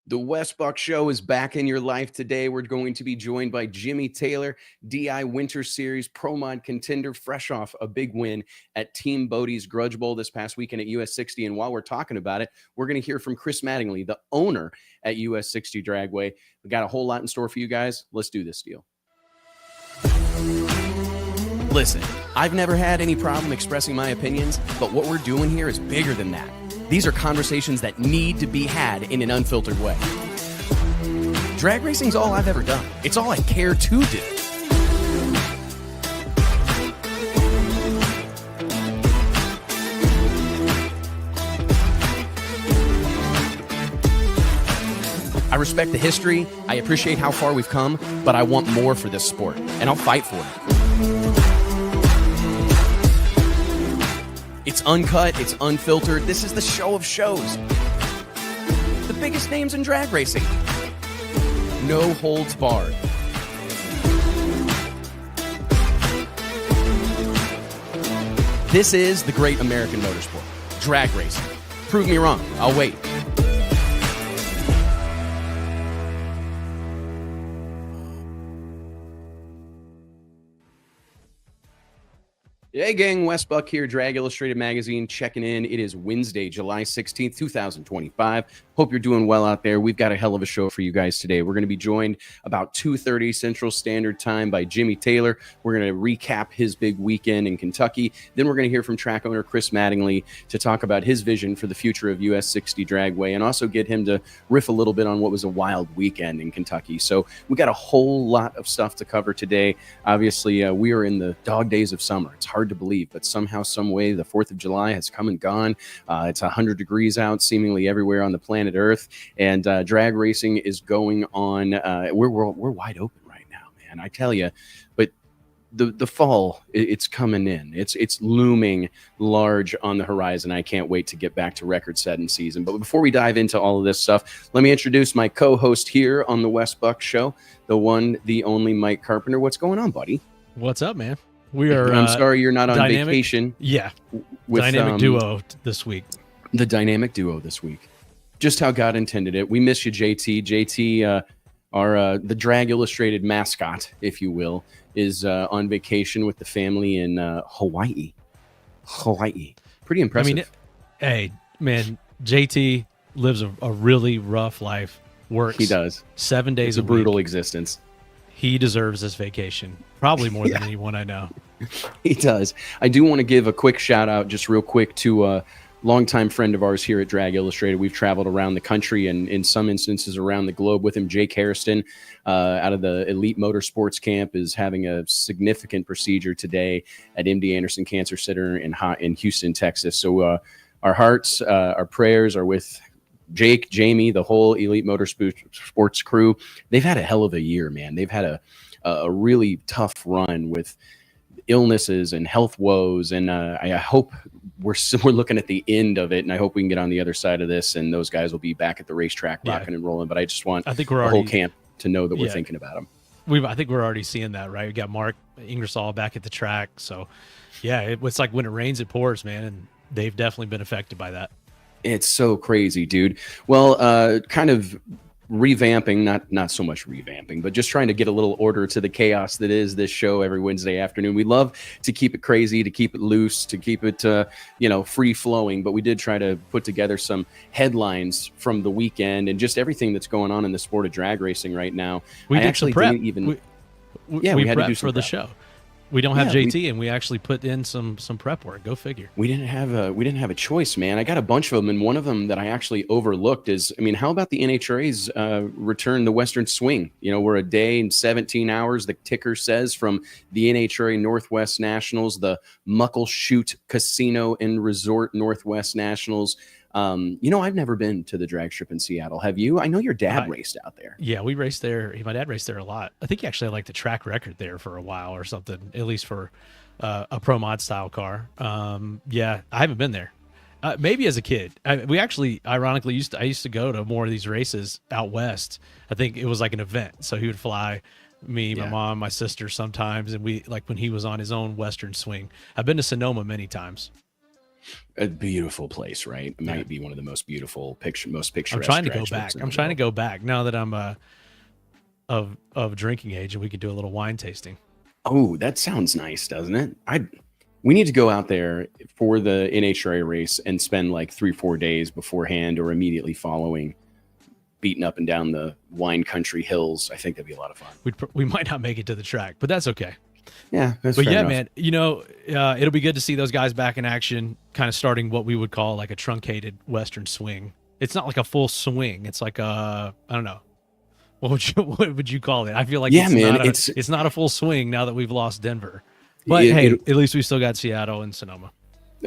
The Wes Buck Show is back in your life today. We're going to be joined by Jimmy Taylor, DI Winter Series Pro Mod contender, fresh off a big win at Team Boddie's Grudge Bowl this past weekend at US 60. And while we're talking about it, we're going to hear from Chris Mattingly, the owner at US 60 Dragway. We got a whole lot in store for you guys. Let's do this deal. Listen, I've never had any problem expressing my opinions, but what we're doing here is bigger than that. These are conversations that need to be had in an unfiltered way. Drag racing's all I've ever done. It's all I care to do. I respect the history, I appreciate how far we've come, but I want more for this sport, and I'll fight for it. It's uncut, it's unfiltered. This is the show of shows. The biggest names in drag racing. No holds barred. This is the great American motorsport. Drag racing. Prove me wrong. I'll wait. Hey gang, Wes Buck here, Drag Illustrated Magazine, checking in. It is Wednesday, July 16th, 2025. Hope you're doing well out there. We've got a hell of a show for you guys today. We're going to be joined about 2:30 Central Standard Time by Jimmy Taylor. We're going to recap his big weekend in Kentucky. Then we're going to hear from track owner Chris Mattingly to talk about his vision for the future of US 60 Dragway and also get him to riff a little bit on what was a wild weekend in Kentucky. So we got a whole lot of stuff to cover today. Obviously, we are in the dog days of summer. It's hard to believe, but somehow, some way, the 4th of July has come and gone. It's 100 degrees out seemingly everywhere on the planet Earth, and drag racing is going on. We're wide open right now, man. I tell you, but the fall, it's coming in. It's looming large on the horizon. I can't wait to get back to record-setting season. But before we dive into all of this stuff, let me introduce my co-host here on the Wes Buck Show, the one, the only Mike Carpenter. What's going on, buddy? What's up, man? We are. I'm sorry you're not on vacation. Yeah, with dynamic duo this week. The dynamic duo this week. Just how God intended it. We miss you, JT. JT, the Drag Illustrated mascot, if you will, is on vacation with the family in Hawaii. Pretty impressive. I mean, hey, man, JT lives a really rough life. Works. He does. 7 days a week. It's a brutal existence. He deserves this vacation, probably more than anyone I know. He does. I do want to give a quick shout out, just real quick, to a longtime friend of ours here at Drag Illustrated. We've traveled around the country and in some instances around the globe with him. Jake Hairston, out of the Elite Motorsports Camp, is having a significant procedure today at MD Anderson Cancer Center in Houston, Texas. So our hearts, our prayers are with Jake, Jamie, the whole Elite Motorsports crew. They've had a hell of a year, man. They've had a really tough run with illnesses and health woes, and I hope we're looking at the end of it, and I hope we can get on the other side of this, and those guys will be back at the racetrack rocking and rolling. But I just want the whole camp to know that we're thinking about them. I think we're already seeing that, right? We got Mark Ingersoll back at the track, so yeah, it's like when it rains, it pours, man, and they've definitely been affected by that. It's so crazy, dude. Well, kind of revamping, not so much revamping, but just trying to get a little order to the chaos that is this show every Wednesday afternoon. We love to keep it crazy, to keep it loose, to keep it, free flowing. But we did try to put together some headlines from the weekend and just everything that's going on in the sport of drag racing right now. We did actually prep. We had to do some for the show. We don't have JT, and we actually put in some prep work. Go figure. We didn't have a choice, man. I got a bunch of them, and one of them that I actually overlooked is, how about the NHRA's return the Western Swing? We're a day and 17 hours, the ticker says, from the NHRA Northwest Nationals, the Muckleshoot Casino and Resort Northwest Nationals. I've never been to the drag strip in Seattle. Have you? I know your dad raced out there. Yeah, we raced there. My dad raced there a lot. I think he actually had the track record there for a while or something, at least for a pro mod style car. I haven't been there. Maybe as a kid. We actually, ironically, I used to go to more of these races out west. I think it was like an event. So he would fly me, my mom, my sister sometimes, and we, like when he was on his own Western Swing. I've been to Sonoma many times. A beautiful place, right? It might be one of the most beautiful most picturesque. I'm trying to go back. I'm trying to go back now that I'm of drinking age, and we could do a little wine tasting. Oh, that sounds nice, doesn't it? We need to go out there for the NHRA race and spend like 3-4 days beforehand or immediately following, beating up and down the wine country hills. I think that'd be a lot of fun. We might not make it to the track, but that's okay. Yeah, but yeah, enough. Man, it'll be good to see those guys back in action, kind of starting what we would call like a truncated Western swing. It's not like a full swing. It's like I don't know. What would you call it? I feel like it's not a full swing now that we've lost Denver. But at least we still got Seattle and Sonoma.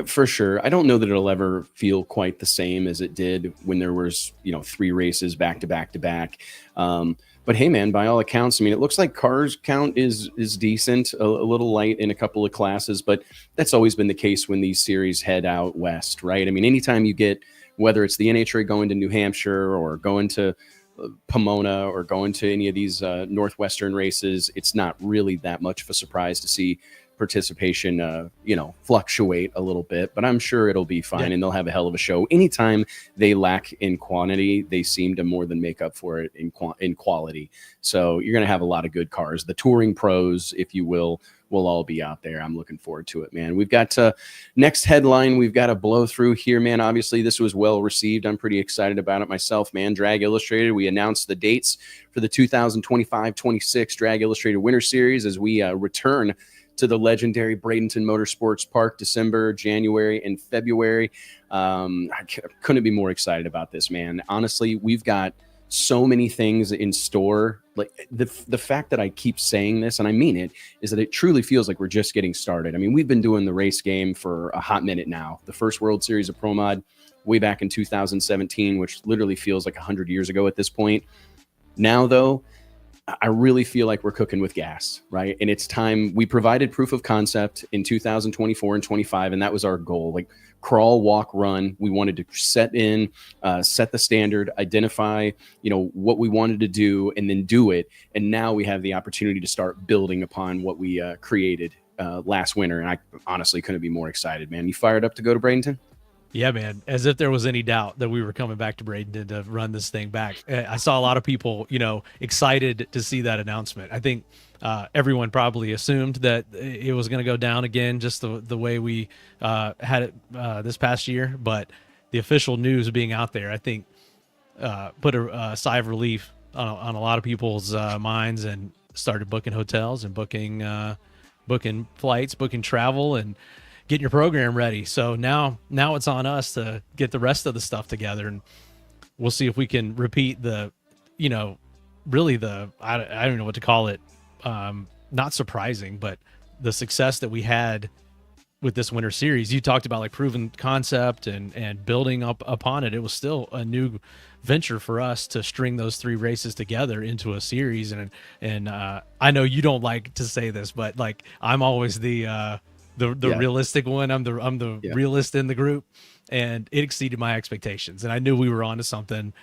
For sure. I don't know that it'll ever feel quite the same as it did when there was, 3 races back to back to back. But hey, man, by all accounts, I mean, it looks like cars count is decent, a little light in a couple of classes, but that's always been the case when these series head out west, right? I mean, anytime you get, whether it's the NHRA going to New Hampshire or going to Pomona or going to any of these Northwestern races, it's not really that much of a surprise to see participation fluctuate a little bit, but I'm sure it'll be fine. And they'll have a hell of a show. Anytime they lack in quantity, they seem to more than make up for it in quality. So you're going to have a lot of good cars. The touring pros, if you will all be out there. I'm looking forward to it, man. We've got next headline. We've got a blow through here, man. Obviously this was well received. I'm pretty excited about it myself, man. Drag Illustrated, we announced the dates for the 2025-26 Drag Illustrated Winter Series as we return to the legendary Bradenton Motorsports Park, December, January, and February. I couldn't be more excited about this, man. Honestly, we've got so many things in store. Like the fact that I keep saying this, and I mean it, is that it truly feels like we're just getting started. I mean, we've been doing the race game for a hot minute now. The first World Series of Pro Mod way back in 2017, which literally feels like 100 years ago at this point. Now, though, I really feel like we're cooking with gas, right? And it's time. We provided proof of concept in 2024 and 25, and that was our goal. Like crawl, walk, run. We wanted to set the standard, identify, what we wanted to do, and then do it. And now we have the opportunity to start building upon what we created last winter. And I honestly couldn't be more excited, man. You fired up to go to Bradenton? Yeah, man. As if there was any doubt that we were coming back to Bradenton to run this thing back. I saw a lot of people, excited to see that announcement. I think everyone probably assumed that it was going to go down again, just the way we had it this past year. But the official news being out there, I think, put a sigh of relief on a lot of people's minds, and started booking hotels and booking flights, booking travel, and getting your program ready. So now it's on us to get the rest of the stuff together, and we'll see if we can repeat I don't know what to call it. Not surprising, but the success that we had with this winter series. You talked about like proven concept and building up upon it. It was still a new venture for us to string those 3 races together into a series. And I know you don't like to say this, but like I'm always the realistic one. I'm the realist in the group, and it exceeded my expectations. And I knew we were onto something,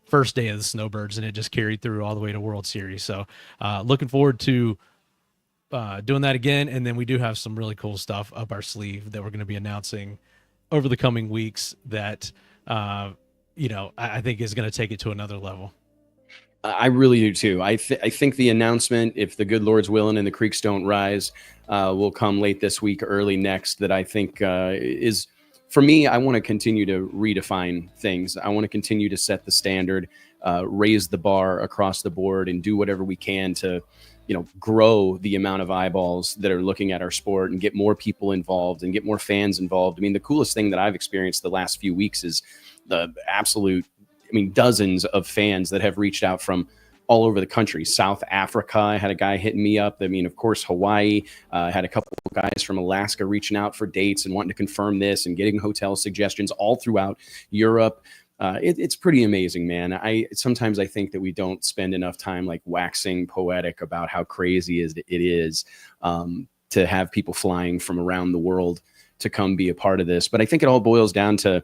first day of the Snowbirds, and it just carried through all the way to World Series. So looking forward to doing that again. And then we do have some really cool stuff up our sleeve that we're going to be announcing over the coming weeks that, I think is going to take it to another level. I really do too. I think the announcement, if the good Lord's willing and the creeks don't rise, will come late this week, early next. That I think is, for me, I want to continue to redefine things. I want to continue to set the standard, raise the bar across the board, and do whatever we can to, grow the amount of eyeballs that are looking at our sport and get more people involved and get more fans involved. I mean, the coolest thing that I've experienced the last few weeks is the absolute, dozens of fans that have reached out from all over the country. South Africa, I had a guy hitting me up. Of course, Hawaii. I had a couple of guys from Alaska reaching out for dates and wanting to confirm this and getting hotel suggestions all throughout Europe. It's pretty amazing, man. Sometimes I think that we don't spend enough time like waxing poetic about how crazy it is to have people flying from around the world to come be a part of this. But I think it all boils down to,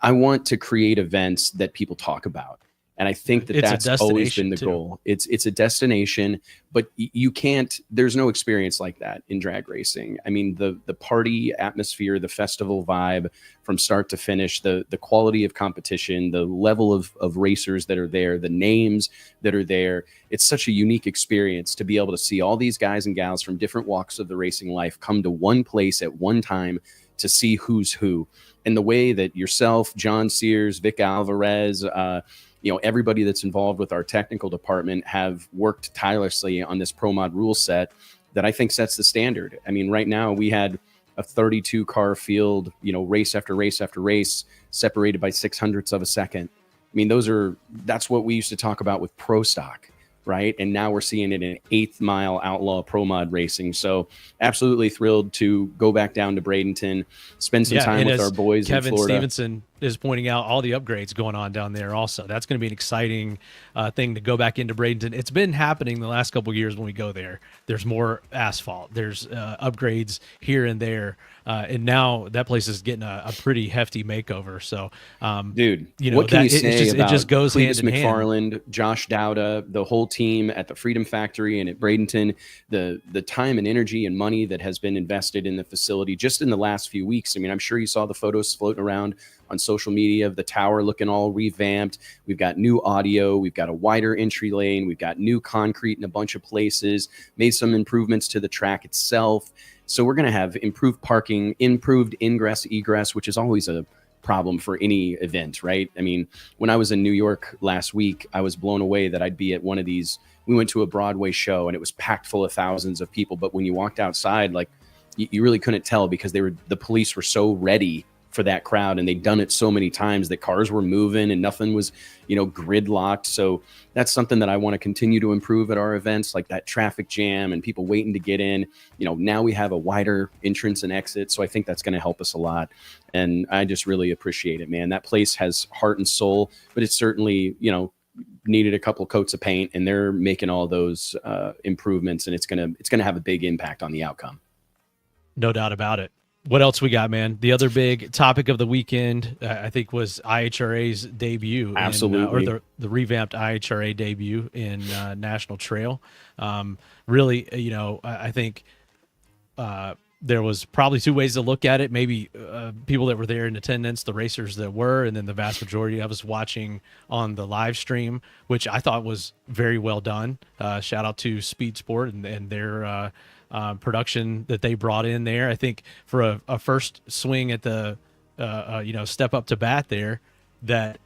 I want to create events that people talk about. And I think that It's a that's always been destination, the too. goal. It's a destination, but you can't, there's no experience like that in drag racing. I mean, the party atmosphere, the festival vibe from start to finish, the quality of competition, the level of racers that are there, the names that are there. It's such a unique experience to be able to see all these guys and gals from different walks of the racing life come to one place at one time to see who's who. And the way that yourself, John Sears, Vic Alvarez, everybody that's involved with our technical department have worked tirelessly on this Pro Mod rule set that I think sets the standard. I mean, right now we had a 32 car field, race after race after race, separated by 600ths of a second. I mean, that's what we used to talk about with pro stock, right? And now we're seeing it in 8th Mile Outlaw Pro Mod racing. So absolutely thrilled to go back down to Bradenton, spend some time with our boys Kevin in Florida. Stevenson is pointing out all the upgrades going on down there also. That's going to be an exciting thing to go back into Bradenton. It's been happening the last couple of years when we go there. There's more asphalt. There's upgrades here and there. And now that place is getting a pretty hefty makeover. So, dude, what can you say about it just goes Cletus hand in hand. McFarland, Josh Dowda, the whole team at the Freedom Factory and at Bradenton, the time and energy and money that has been invested in the facility just in the last few weeks. I mean, I'm sure you saw the photos floating around on social media of the tower looking all revamped. We've got new audio. We've got a wider entry lane. We've got new concrete in a bunch of places, made some improvements to the track itself. So we're going to have improved parking, improved ingress, egress, which is always a problem for any event, right? I mean, when I was in New York last week, I was blown away that I'd be at one of these. We went to a Broadway show and it was packed full of thousands of people. But when you walked outside, like you really couldn't tell because the police were so ready for that crowd, and they'd done it so many times that cars were moving and nothing was, gridlocked. So that's something that I want to continue to improve at our events, like that traffic jam and people waiting to get in. Now we have a wider entrance and exit. So I think that's going to help us a lot. And I just really appreciate it, man. That place has heart and soul, but it's certainly, needed a couple coats of paint, and they're making all those improvements, and it's going to have a big impact on the outcome. No doubt about it. What else we got, man? The other big topic of the weekend, I think, was IHRA's debut. Absolutely. Or the revamped IHRA debut in National Trail. Really, I think there was probably two ways to look at it. Maybe people that were there in attendance, the racers that were, and then the vast majority of us watching on the live stream, which I thought was very well done. Shout out to Speed Sport and their production that they brought in there. I think for a first swing at the step up to bat there, that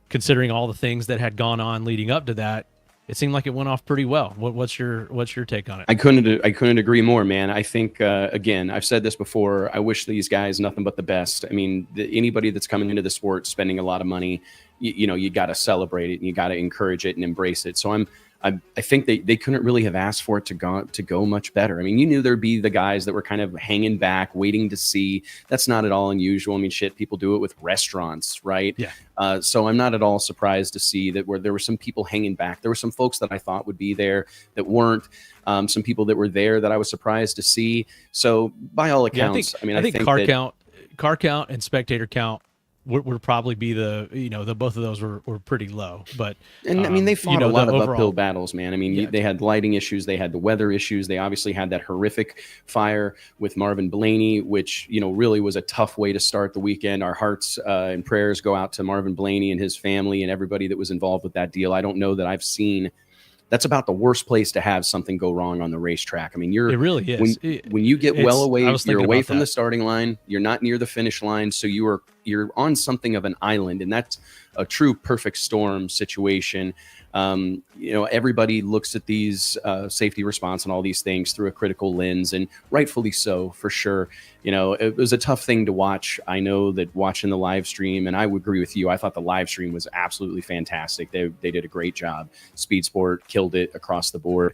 considering all the things that had gone on leading up to that, it seemed like it went off pretty well. What's your take on it? I couldn't agree more, man. I think again, I've said this before, I wish these guys nothing but the best. I mean, anybody that's coming into the sport spending a lot of money, you got to celebrate it and you got to encourage it and embrace it. So I think they couldn't really have asked for it to go much better. I mean, you knew there'd be the guys that were kind of hanging back, waiting to see. That's not at all unusual. I mean, shit, people do it with restaurants, right? Yeah. So I'm not at all surprised to see that there were some people hanging back. There were some folks that I thought would be there that weren't. Some people that were there that I was surprised to see. So by all accounts, I think car count and spectator count would probably be the both of those were pretty low, but I mean, they fought a lot of overall uphill battles, man. I mean, they had lighting issues, they had the weather issues, they obviously had that horrific fire with Marvin Blaney, which really was a tough way to start the weekend. Our hearts and prayers go out to Marvin Blaney and his family and everybody that was involved with that deal. I don't know that I've seen. That's about the worst place to have something go wrong on the racetrack. I mean, it really is. When you get well away, you're away from the starting line. You're not near the finish line, so you're on something of an island, and that's a true perfect storm situation. Everybody looks at these safety response and all these things through a critical lens, and rightfully so, for sure. It was a tough thing to watch. I know that watching the live stream, and I would agree with you, I thought the live stream was absolutely fantastic. They did a great job. Speed Sport killed it across the board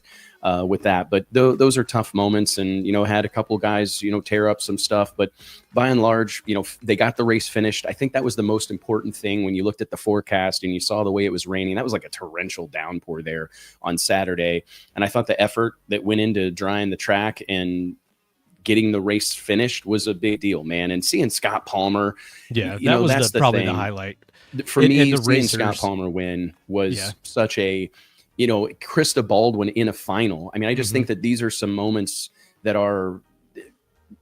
with that. But those are tough moments, and had a couple guys tear up some stuff. But by and large, they got the race finished. I think that was the most important thing when you looked at the forecast and you saw the way it was raining. That was like a torrential downpour there on Saturday, and I thought the effort that went into drying the track and getting the race finished was a big deal, man. And seeing Scott Palmer, that was probably the highlight. For me, the seeing Scott racers. Palmer win was such a, Krista Baldwin in a final. I mean, I just think that these are some moments that are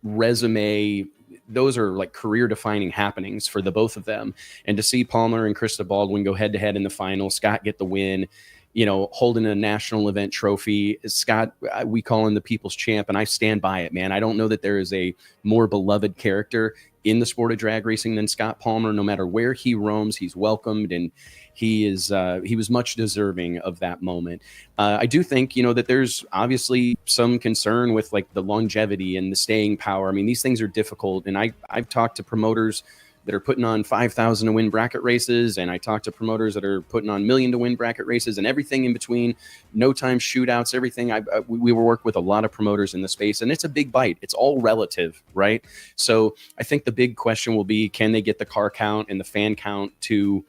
resume. Those are like career defining happenings for the both of them. And to see Palmer and Krista Baldwin go head to head in the final, Scott get the win, holding a national event trophy. Scott, we call him the people's champ, and I stand by it, man. I don't know that there is a more beloved character in the sport of drag racing than Scott Palmer. No matter where he roams, he's welcomed, and he was much deserving of that moment. I do think, that there's obviously some concern with like the longevity and the staying power. I mean, these things are difficult, and I've talked to promoters that are putting on 5,000 to win bracket races, and I talk to promoters that are putting on 1,000,000 to win bracket races, and everything in between, no time shootouts, everything. We work with a lot of promoters in the space, and it's a big bite. It's all relative, right? So I think the big question will be, can they get the car count and the fan count to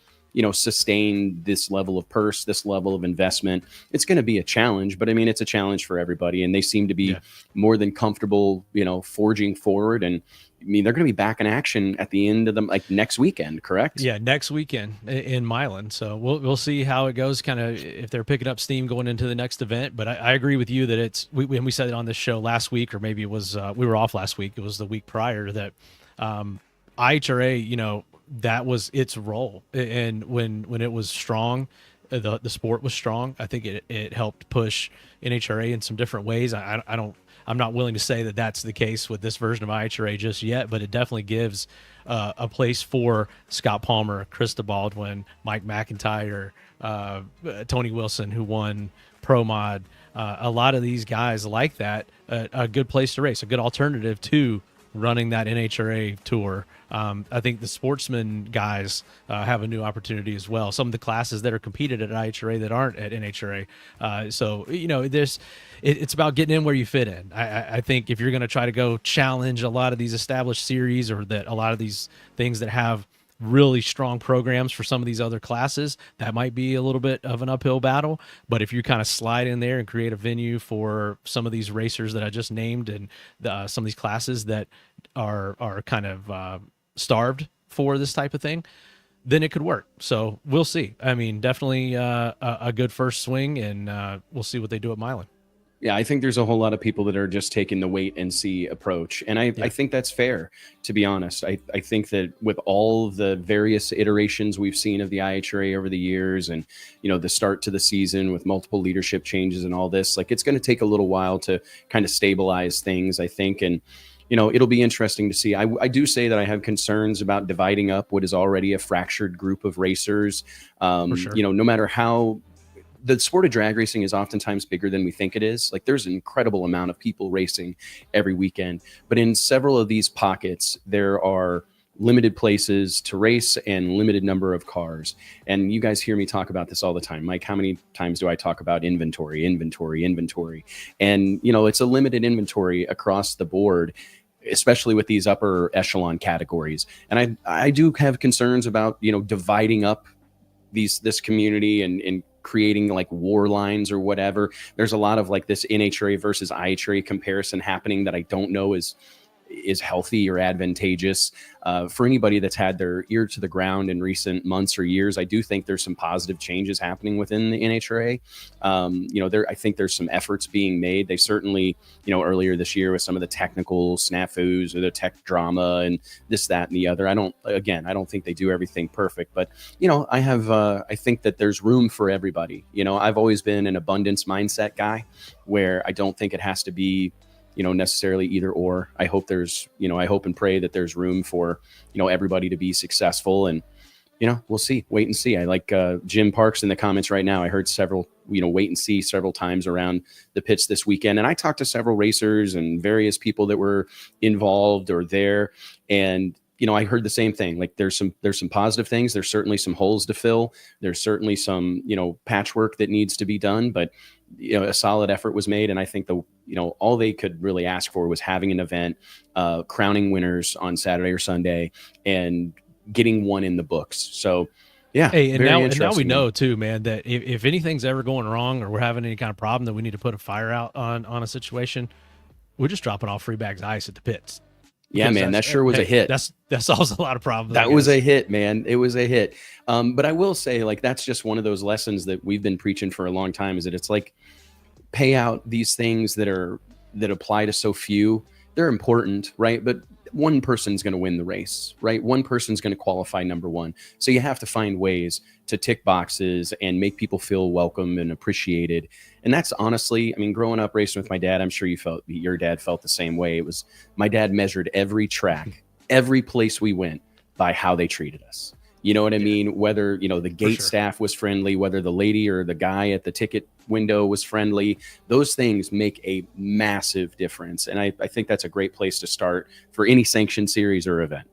sustain this level of purse, this level of investment? It's going to be a challenge, but I mean, it's a challenge for everybody, and they seem to be more than comfortable, forging forward. And I mean, they're going to be back in action at the end of next weekend, correct? Yeah, next weekend in Milan. So we'll see how it goes, kind of if they're picking up steam going into the next event. But I agree with you that we said it on this show last week, or maybe it was we were off last week. It was the week prior that IHRA, that was its role. And when it was strong, the sport was strong. I think it helped push NHRA in some different ways. I'm not willing to say that that's the case with this version of IHRA just yet, but it definitely gives a place for Scott Palmer, Krista Baldwin, Mike McIntyre, Tony Wilson, who won Pro Mod. A lot of these guys like that, a good place to race, a good alternative to running that NHRA tour. I think the sportsman guys have a new opportunity as well. Some of the classes that are competed at IHRA that aren't at NHRA. So, it's about getting in where you fit in. I think if you're going to try to go challenge a lot of these established series, or that a lot of these things that have really strong programs for some of these other classes, that might be a little bit of an uphill battle. But if you kind of slide in there and create a venue for some of these racers that I just named, and some of these classes that are kind of starved for this type of thing, then it could work. So we'll see. I mean, definitely a good first swing, and we'll see what they do at Milan. Yeah, I think there's a whole lot of people that are just taking the wait and see approach. And I think that's fair, to be honest. I think that with all the various iterations we've seen of the IHRA over the years, and, the start to the season with multiple leadership changes and all this, it's going to take a little while to kind of stabilize things, I think. And, it'll be interesting to see. I do say that I have concerns about dividing up what is already a fractured group of racers. For sure. No matter how... The sport of drag racing is oftentimes bigger than we think it is. There's an incredible amount of people racing every weekend, but in several of these pockets, there are limited places to race and limited number of cars. And you guys hear me talk about this all the time. Mike, how many times do I talk about inventory? And, it's a limited inventory across the board, especially with these upper echelon categories. And I do have concerns about, dividing up this community and creating war lines or whatever. There's a lot of this NHRA versus IHRA comparison happening that I don't know is healthy or advantageous for anybody that's had their ear to the ground in recent months or years. I do think there's some positive changes happening within the NHRA. I think there's some efforts being made. They certainly, earlier this year with some of the technical snafus or the tech drama and this, that, and the other. I don't think they do everything perfect, but I think that there's room for everybody. I've always been an abundance mindset guy, where I don't think it has to be necessarily either or. I hope I hope and pray that there's room for, everybody to be successful, and, we'll see, wait and see. I like Jim Parks in the comments right now. I heard several, wait and see several times around the pits this weekend. And I talked to several racers and various people that were involved or there. And, I heard the same thing. There's some positive things. There's certainly some holes to fill. There's certainly some, patchwork that needs to be done, but a solid effort was made. And I think all they could really ask for was having an event, crowning winners on Saturday or Sunday, and getting one in the books. So yeah. Hey, and now we know too, man, that if anything's ever going wrong, or we're having any kind of problem that we need to put a fire out on a situation, we're just dropping off free bags of ice at the pits. Yeah, man, that sure was a hit. That solves a lot of problems. That was a hit, man. It was a hit. But I will say, like, that's just one of those lessons that we've been preaching for a long time, is that it's like, pay out these things that apply to so few. They're important, right? But one person's going to win the race, right? One person's going to qualify number one. So you have to find ways to tick boxes and make people feel welcome and appreciated. And that's honestly, I mean, growing up racing with my dad, I'm sure your dad felt the same way. It was, my dad measured every track, every place we went, by how they treated us. You know what I mean? Whether, the gate staff was friendly, whether the lady or the guy at the ticket window was friendly, those things make a massive difference. And I think that's a great place to start for any sanctioned series or event.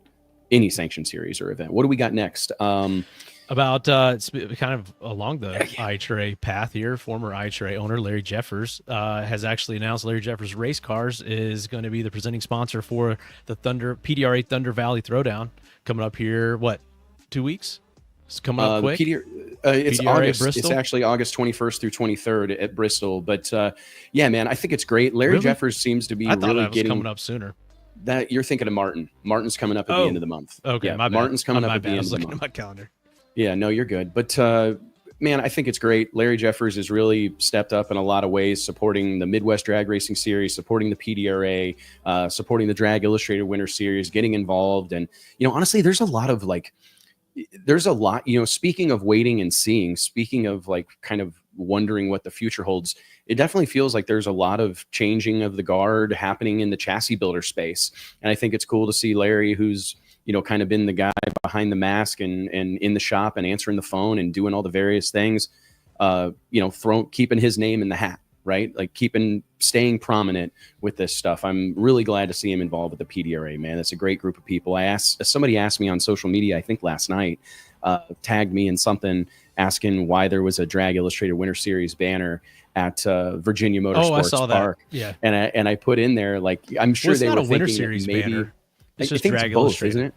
What do we got next? About it's kind of along the IHRA path here. Former IHRA owner Larry Jeffers has actually announced Larry Jeffers Race Cars is going to be the presenting sponsor for the PDRA Thunder Valley Throwdown coming up here. 2 weeks? It's coming up quick. It's August. It's actually August 21st through 23rd at Bristol. But yeah, man, I think it's great. Larry Jeffers seems to be coming up sooner. That you're thinking of Martin. Martin's coming up at the end of the month. Okay, yeah, my bad. Martin's coming up at the end of the month. I was looking at my calendar. Yeah, no, you're good. But man, I think it's great. Larry Jeffers has really stepped up in a lot of ways, supporting the Midwest Drag Racing Series, supporting the PDRA, supporting the Drag Illustrated Winter Series, getting involved. And, honestly, there's a lot, speaking of waiting and seeing, speaking of like kind of wondering what the future holds, it definitely feels like there's a lot of changing of the guard happening in the chassis builder space. And I think it's cool to see Larry, who's, kind of been the guy behind the mask and in the shop and answering the phone and doing all the various things, keeping his name in the hat, right? Like staying prominent with this stuff. I'm really glad to see him involved with the PDRA, man. That's a great group of people. Somebody asked me on social media, I think last night, tagged me in something asking why there was a Drag Illustrated Winter Series banner at Virginia Motorsports Park. Yeah. And I put in there, like, I'm sure they were Winter thinking Series maybe banner. It's just Drag Illustrated, both, isn't it?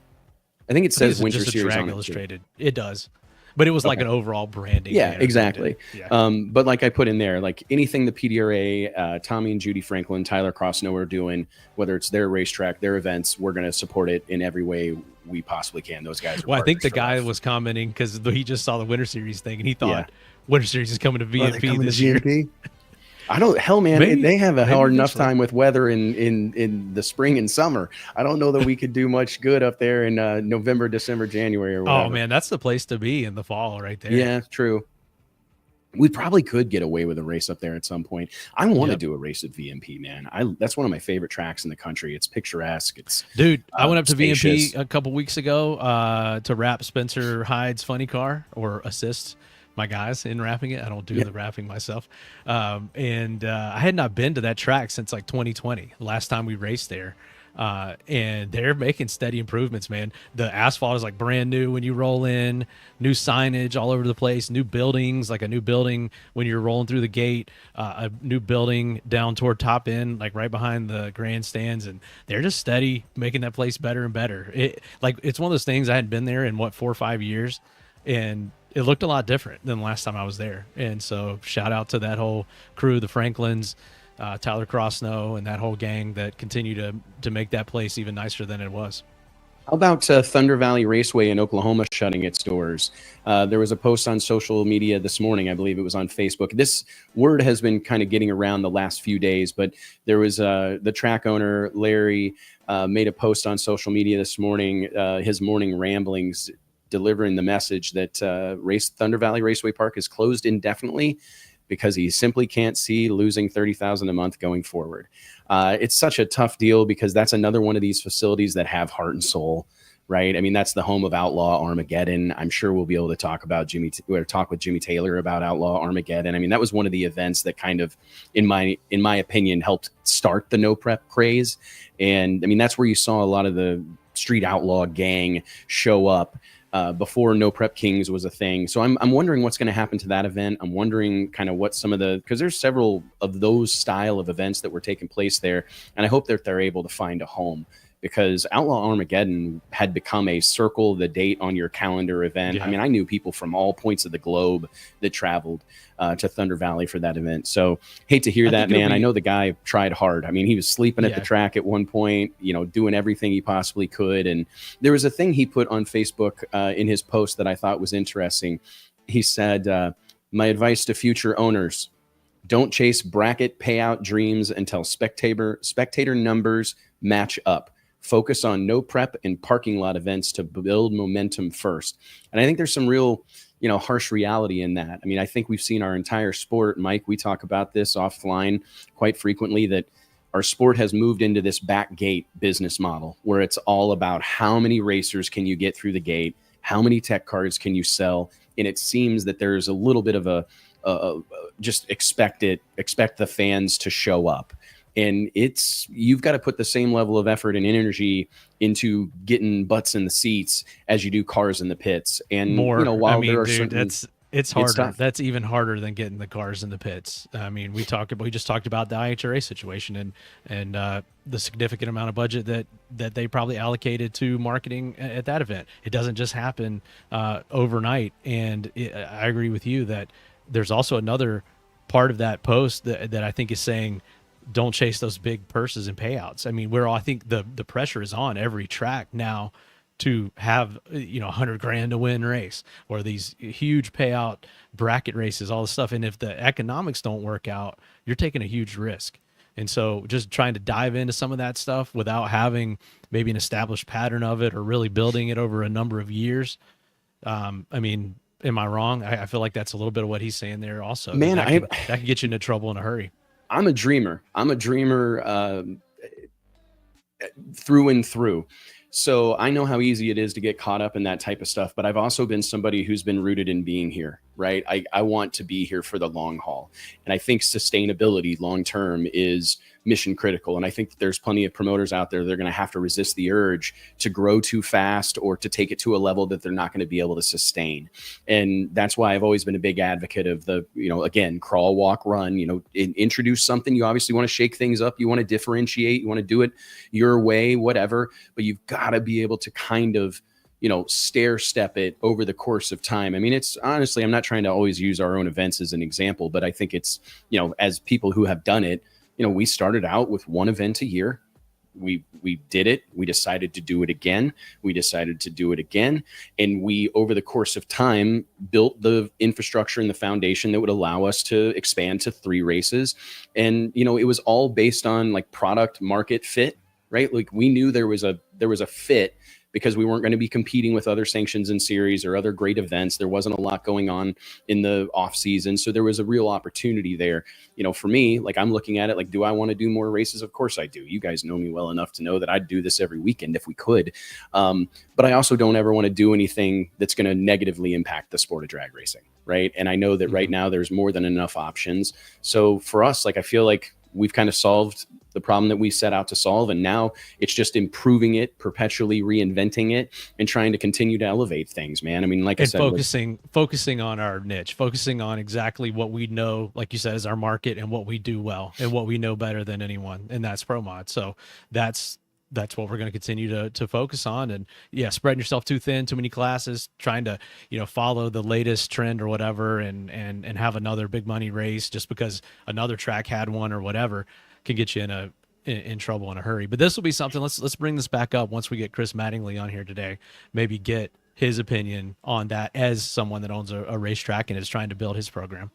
I think it says Winter just Series Drag on Illustrated. It does, but it was like an overall branding. Yeah, exactly. Yeah. But like I put in there, like anything the PDRA, Tommy and Judy Franklin, Tyler Crossnow are doing, whether it's their racetrack, their events, we're going to support it in every way we possibly can. Those guys. Well, I think the guy was commenting because he just saw the Winter Series thing and he thought Winter Series is coming to VMP this year. I don't. Hell, man, they have a hard enough time with weather in the spring and summer. I don't know that we could do much good up there in November, December, January, or whatever. Oh man, that's the place to be in the fall, right there. Yeah, true. We probably could get away with a race up there at some point. I want to do a race at VMP, man. That's one of my favorite tracks in the country. It's picturesque. I went up to VMP a couple weeks ago to wrap Spencer Hyde's funny car or assist my guys in wrapping it. I don't do the wrapping myself. And I had not been to that track since like 2020, last time we raced there. And they're making steady improvements, man. The asphalt is like brand new when you roll in, new signage all over the place, new buildings, like a new building when you're rolling through the gate, a new building down toward top end, like right behind the grandstands. And they're just steady making that place better and better. It's one of those things. I hadn't been there in 4 or 5 years, and it looked a lot different than the last time I was there. And so shout out to that whole crew, the Franklins, Tyler Crossnow, and that whole gang that continue to make that place even nicer than it was. How about Thunder Valley Raceway in Oklahoma shutting its doors? There was a post on social media this morning. I believe it was on Facebook. This word has been kind of getting around the last few days, but there was the track owner, Larry, made a post on social media this morning, his morning ramblings, delivering the message that Thunder Valley Raceway Park is closed indefinitely because he simply can't see losing $30,000 a month going forward. It's such a tough deal because that's another one of these facilities that have heart and soul, right? I mean, that's the home of Outlaw Armageddon. I'm sure we'll be able to talk with Jimmy Taylor about Outlaw Armageddon. I mean, that was one of the events that kind of, in my opinion, helped start the no prep craze. And I mean, that's where you saw a lot of the street outlaw gang show up. Before No Prep Kings was a thing. So I'm wondering what's going to happen to that event. I'm wondering kind of what because there's several of those style of events that were taking place there. And I hope that they're able to find a home because Outlaw Armageddon had become a circle the date on your calendar event. Yeah. I mean, I knew people from all points of the globe that traveled to Thunder Valley for that event. So hate to hear that, man. I know the guy tried hard. I mean, he was sleeping at the track at one point, you know, doing everything he possibly could. And there was a thing he put on Facebook in his post that I thought was interesting. He said, my advice to future owners: don't chase bracket payout dreams until spectator numbers match up. Focus on no prep and parking lot events to build momentum first. And I think there's some real, you know, harsh reality in that. I mean, I think we've seen our entire sport, Mike, we talk about this offline quite frequently, that our sport has moved into this back gate business model where it's all about how many racers can you get through the gate, how many tech cards can you sell. And it seems that there's a little bit of a just expect the fans to show up. And you've got to put the same level of effort and energy into getting butts in the seats as you do cars in the pits. And more, you know, while I mean, there are dude, it's harder. tough. That's even harder than getting the cars in the pits. I mean, we just talked about the IHRA situation and the significant amount of budget that they probably allocated to marketing at that event. It doesn't just happen overnight. And I agree with you that there's also another part of that post that I think is saying, don't chase those big purses and payouts. I mean, I think the pressure is on every track now to have, you know, $100,000 to win race, or these huge payout bracket races, all this stuff. And if the economics don't work out, you're taking a huge risk. And so just trying to dive into some of that stuff without having maybe an established pattern of it or really building it over a number of years. I mean, am I wrong? I feel like that's a little bit of what he's saying there also. Man, that could get you into trouble in a hurry. I'm a dreamer through and through. So I know how easy it is to get caught up in that type of stuff, but I've also been somebody who's been rooted in being here, right? I want to be here for the long haul. And I think sustainability long-term is mission critical. And I think that there's plenty of promoters out there that are going to have to resist the urge to grow too fast or to take it to a level that they're not going to be able to sustain. And that's why I've always been a big advocate of the, you know, again, crawl, walk, run, you know, introduce something. You obviously want to shake things up. You want to differentiate. You want to do it your way, whatever, but you've got to be able to kind of, you know, stair step it over the course of time. I mean, it's honestly, I'm not trying to always use our own events as an example, but I think it's, you know, as people who have done it, you know, we started out with one event a year. We did it. We decided to do it again. We decided to do it again. And we, over the course of time, built the infrastructure and the foundation that would allow us to expand to 3 races. And, you know, it was all based on like product market fit, right? Like we knew there was a fit because we weren't going to be competing with other sanctions and series or other great events. There wasn't a lot going on in the off season. So there was a real opportunity there. You know, for me, like I'm looking at it like, do I want to do more races? Of course I do. You guys know me well enough to know that I'd do this every weekend if we could. But I also don't ever want to do anything that's going to negatively impact the sport of drag racing. Right. And I know that right now there's more than enough options. So for us, like, I feel like we've kind of solved the problem that we set out to solve. And now it's just improving it, perpetually reinventing it, and trying to continue to elevate things, man. I mean, like I said, focusing on our niche, focusing on exactly what we know, like you said, is our market and what we do well and what we know better than anyone. And that's pro mod. So that's what we're going to continue to focus on. And yeah, spreading yourself too thin, too many classes, trying to, you know, follow the latest trend or whatever, and have another big money race just because another track had one or whatever can get you in trouble in a hurry. But this will be something. Let's bring this back up once we get Chris Mattingly on here today. Maybe get his opinion on that as someone that owns a racetrack and is trying to build his program.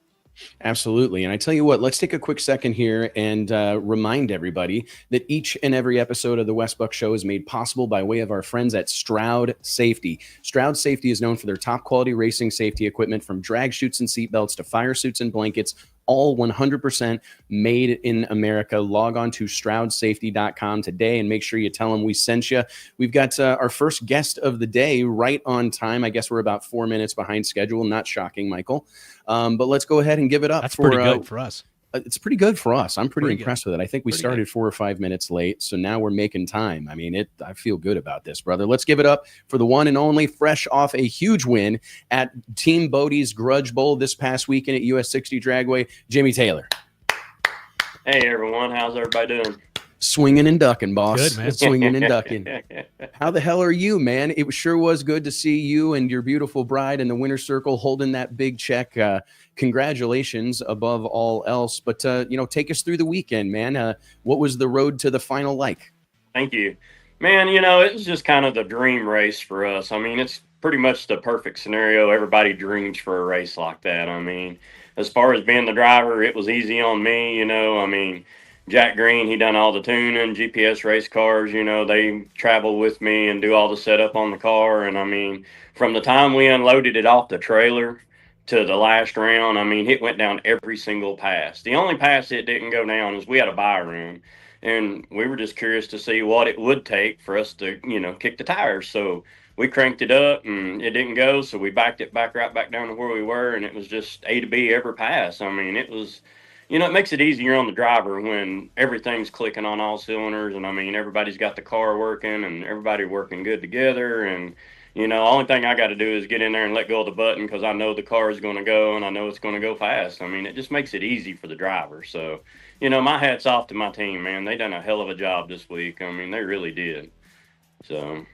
Absolutely. And I tell you what, let's take a quick second here and remind everybody that each and every episode of the Wes Buck Show is made possible by way of our friends at Stroud Safety. Stroud Safety is known for their top quality racing safety equipment, from drag chutes and seatbelts to fire suits and blankets, all 100% made in America. Log on to StroudSafety.com today and make sure you tell them we sent you. We've got our first guest of the day right on time. I guess we're about 4 minutes behind schedule. Not shocking, Michael. But let's go ahead and give it up. That's pretty good for us. It's pretty good for us. I'm pretty impressed with it. I think we started good. 4 or 5 minutes late, so now we're making time. I mean, I feel good about this, brother. Let's give it up for the one and only, fresh off a huge win at Team Boddie's Grudge Bowl this past weekend at US 60 Dragway, Jimmy Taylor. Hey, everyone. How's everybody doing? Swinging and ducking, boss. Good, man. Swinging and ducking. How the hell are you, man? It sure was good to see you and your beautiful bride in the winner's circle holding that big check. Congratulations above all else. But, take us through the weekend, man. What was the road to the final like? Thank you. Man, it was just kind of the dream race for us. I mean, it's pretty much the perfect scenario. Everybody dreams for a race like that. I mean, as far as being the driver, it was easy on me, I mean, Jack Green, he done all the tuning, GPS race cars, they travel with me and do all the setup on the car. And I mean, from the time we unloaded it off the trailer to the last round, I mean, it went down every single pass. The only pass it didn't go down is we had a buy room. And we were just curious to see what it would take for us to, kick the tires. So we cranked it up and it didn't go. So we backed it right back down to where we were. And it was just A to B every pass. I mean, it was, it makes it easier on the driver when everything's clicking on all cylinders. And I mean, everybody's got the car working and everybody working good together. And, the only thing I got to do is get in there and let go of the button because I know the car is going to go and I know it's going to go fast. I mean, it just makes it easy for the driver. So, my hat's off to my team, man. They done a hell of a job this week. I mean, they really did. So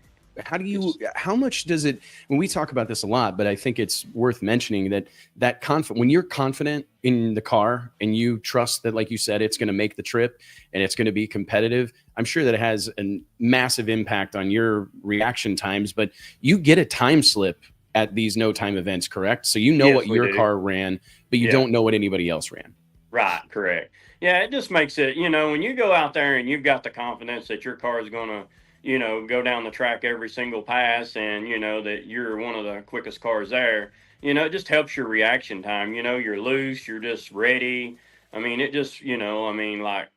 how much does it, when we talk about this a lot, but I think it's worth mentioning when you're confident in the car and you trust that, like you said, it's going to make the trip and it's going to be competitive, I'm sure that it has a massive impact on your reaction times, but you get a time slip at these no time events, correct? So Yes, what your car ran, but you don't know what anybody else ran. Right, correct. Yeah, it just makes it, when you go out there and you've got the confidence that your car is going to, go down the track every single pass and, that you're one of the quickest cars there, it just helps your reaction time. You're loose, you're just ready. I mean, it just, like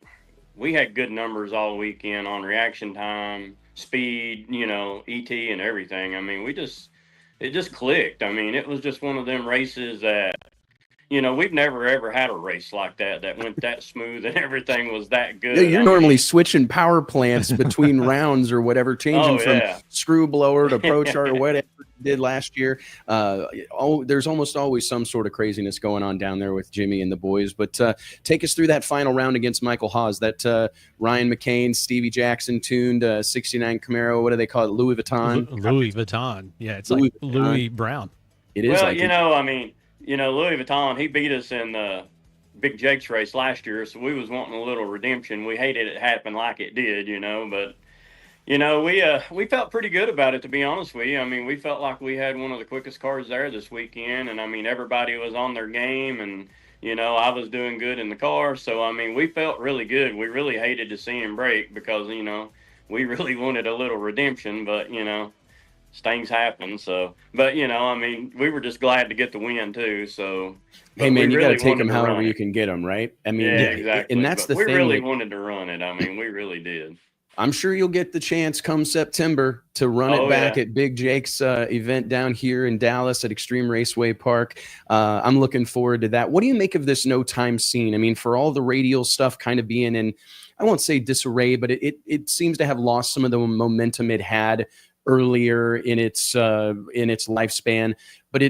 we had good numbers all weekend on reaction time, speed, ET and everything. I mean, it just clicked. I mean, it was just one of them races that, we've never ever had a race like that went that smooth and everything was that good. Yeah, you're normally switching power plants between rounds or whatever, changing from screw blower to pro chart or whatever you did last year. There's almost always some sort of craziness going on down there with Jimmy and the boys. But take us through that final round against Michael Haas, that Ryan McCain, Stevie Jackson tuned 69 Camaro. What do they call it? Louis Vuitton. Louis Vuitton. Yeah, it's like Louis Brown. It is. Well, Louis Vuitton, he beat us in the Big Jake's race last year, so we was wanting a little redemption. We hated it happen like it did, but we felt pretty good about it, to be honest with you. I mean, we felt like we had one of the quickest cars there this weekend, and I mean, everybody was on their game, and I was doing good in the car, so I mean, we felt really good. We really hated to see him break because we really wanted a little redemption, but things happen. So, but I mean, we were just glad to get the win too. So, hey man, you got to take them however you can get them, right? I mean, yeah, exactly. And that's the thing. We really wanted to run it. I mean, we really did. I'm sure you'll get the chance come September to run it back at Big Jake's event down here in Dallas at Extreme Raceway Park. I'm looking forward to that. What do you make of this no time scene? I mean, for all the radial stuff kind of being in, I won't say disarray, but it seems to have lost some of the momentum it had earlier in its lifespan, but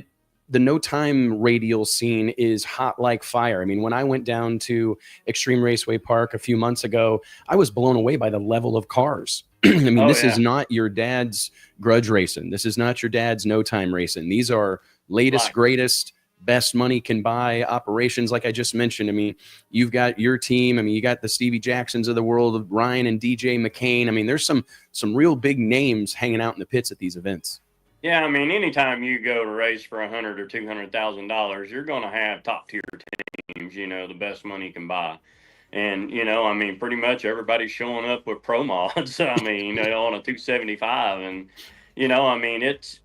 the no time radial scene is hot like fire. I mean, when I went down to Extreme Raceway Park a few months ago, I was blown away by the level of cars. I mean, this is not your dad's grudge racing. This is not your dad's no time racing. These are latest, greatest, best money can buy operations. Like I just mentioned, I mean, you've got your team. I mean, you got the Stevie Jacksons of the world, Ryan and DJ McCain. I mean, there's some real big names hanging out in the pits at these events. Yeah, I mean, anytime you go to race for $100,000 or $200,000, you're going to have top tier teams. The best money can buy, and I mean, pretty much everybody's showing up with pro mods. I mean, on a 275, and I mean, it's.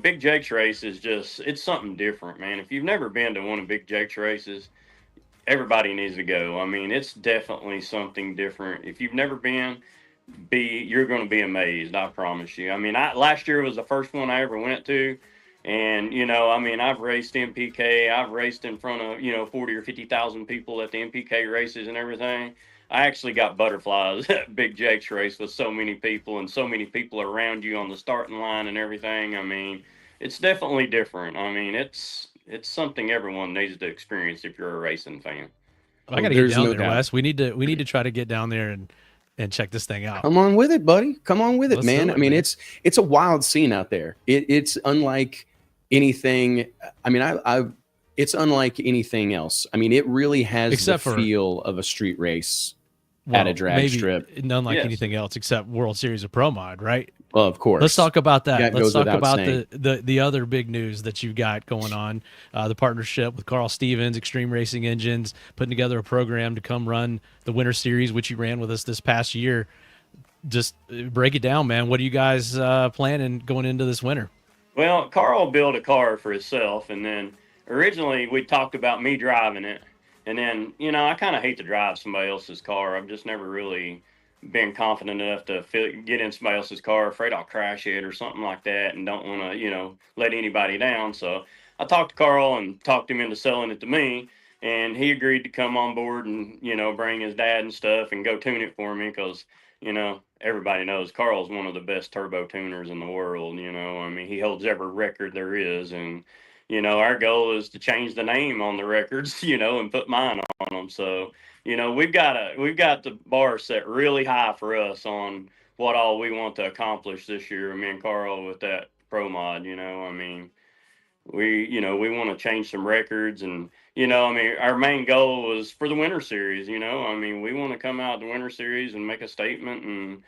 Big Jake's race is it's something different, man. If you've never been to one of Big Jake's races, everybody needs to go. I mean, it's definitely something different. If you've never been, you're going to be amazed. I promise you. I mean, last year was the first one I ever went to. And, I mean, I've raced MPK. I've raced in front of, 40 or 50,000 people at the MPK races and everything. I actually got butterflies at Big Jake's race with so many people and so many people around you on the starting line and everything. I mean, it's definitely different. I mean, it's something everyone needs to experience if you're a racing fan. I got to get down there, Wes. We need to try to get down there and and check this thing out. Come on with it, buddy. Come on with it, Let's man. do it, I mean, man. it's a wild scene out there. It's unlike anything. I mean, it's unlike anything else. I mean, it really has Except the for- feel of a street race at a drag strip. None like Yes. anything else except World Series of Pro Mod, right? Well, of course. Let's talk about that. That Let's goes talk without about saying. the other big news that you've got going on, the partnership with Carl Stevens, Extreme Racing Engines, putting together a program to come run the Winter Series, which you ran with us this past year. Just break it down, man. What are you guys planning going into this winter? Well, Carl built a car for himself, and then originally we talked about me driving it. And then, I kind of hate to drive somebody else's car. I've just never really been confident enough to get in somebody else's car, afraid I'll crash it or something like that, and don't want to, let anybody down. So I talked to Carl and talked him into selling it to me, and he agreed to come on board and, bring his dad and stuff and go tune it for me because, everybody knows Carl's one of the best turbo tuners in the world. I mean, he holds every record there is, and our goal is to change the name on the records, and put mine on them. So, we've got the bar set really high for us on what all we want to accomplish this year. Me and Carl with that Pro Mod, I mean, we want to change some records, and, our main goal was for the Winter Series, I mean, we want to come out the Winter Series and make a statement and,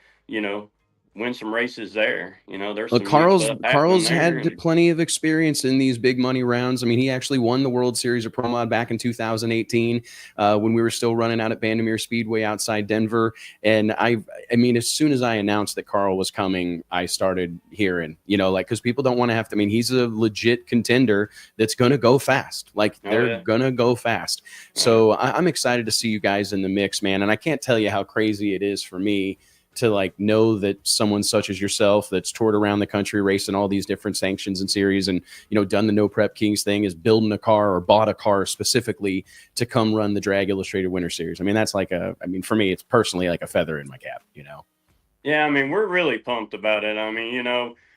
win some races there. There's Well, some Carl's good stuff happening there, had and- plenty of experience in these big money rounds. I mean, he actually won the World Series of Pro Mod back in 2018 when we were still running out at Vandermeer Speedway outside Denver. And I mean, as soon as I announced that Carl was coming, I started hearing, because people don't want to have to. I mean, he's a legit contender that's going to go fast. Like they're going to go fast. So I'm excited to see you guys in the mix, man. And I can't tell you how crazy it is for me to know that someone such as yourself that's toured around the country racing all these different sanctions and series and, done the No Prep Kings thing, is building a car or bought a car specifically to come run the Drag Illustrated Winter Series. I mean, that's for me, it's personally like a feather in my cap, Yeah, I mean, we're really pumped about it. I mean,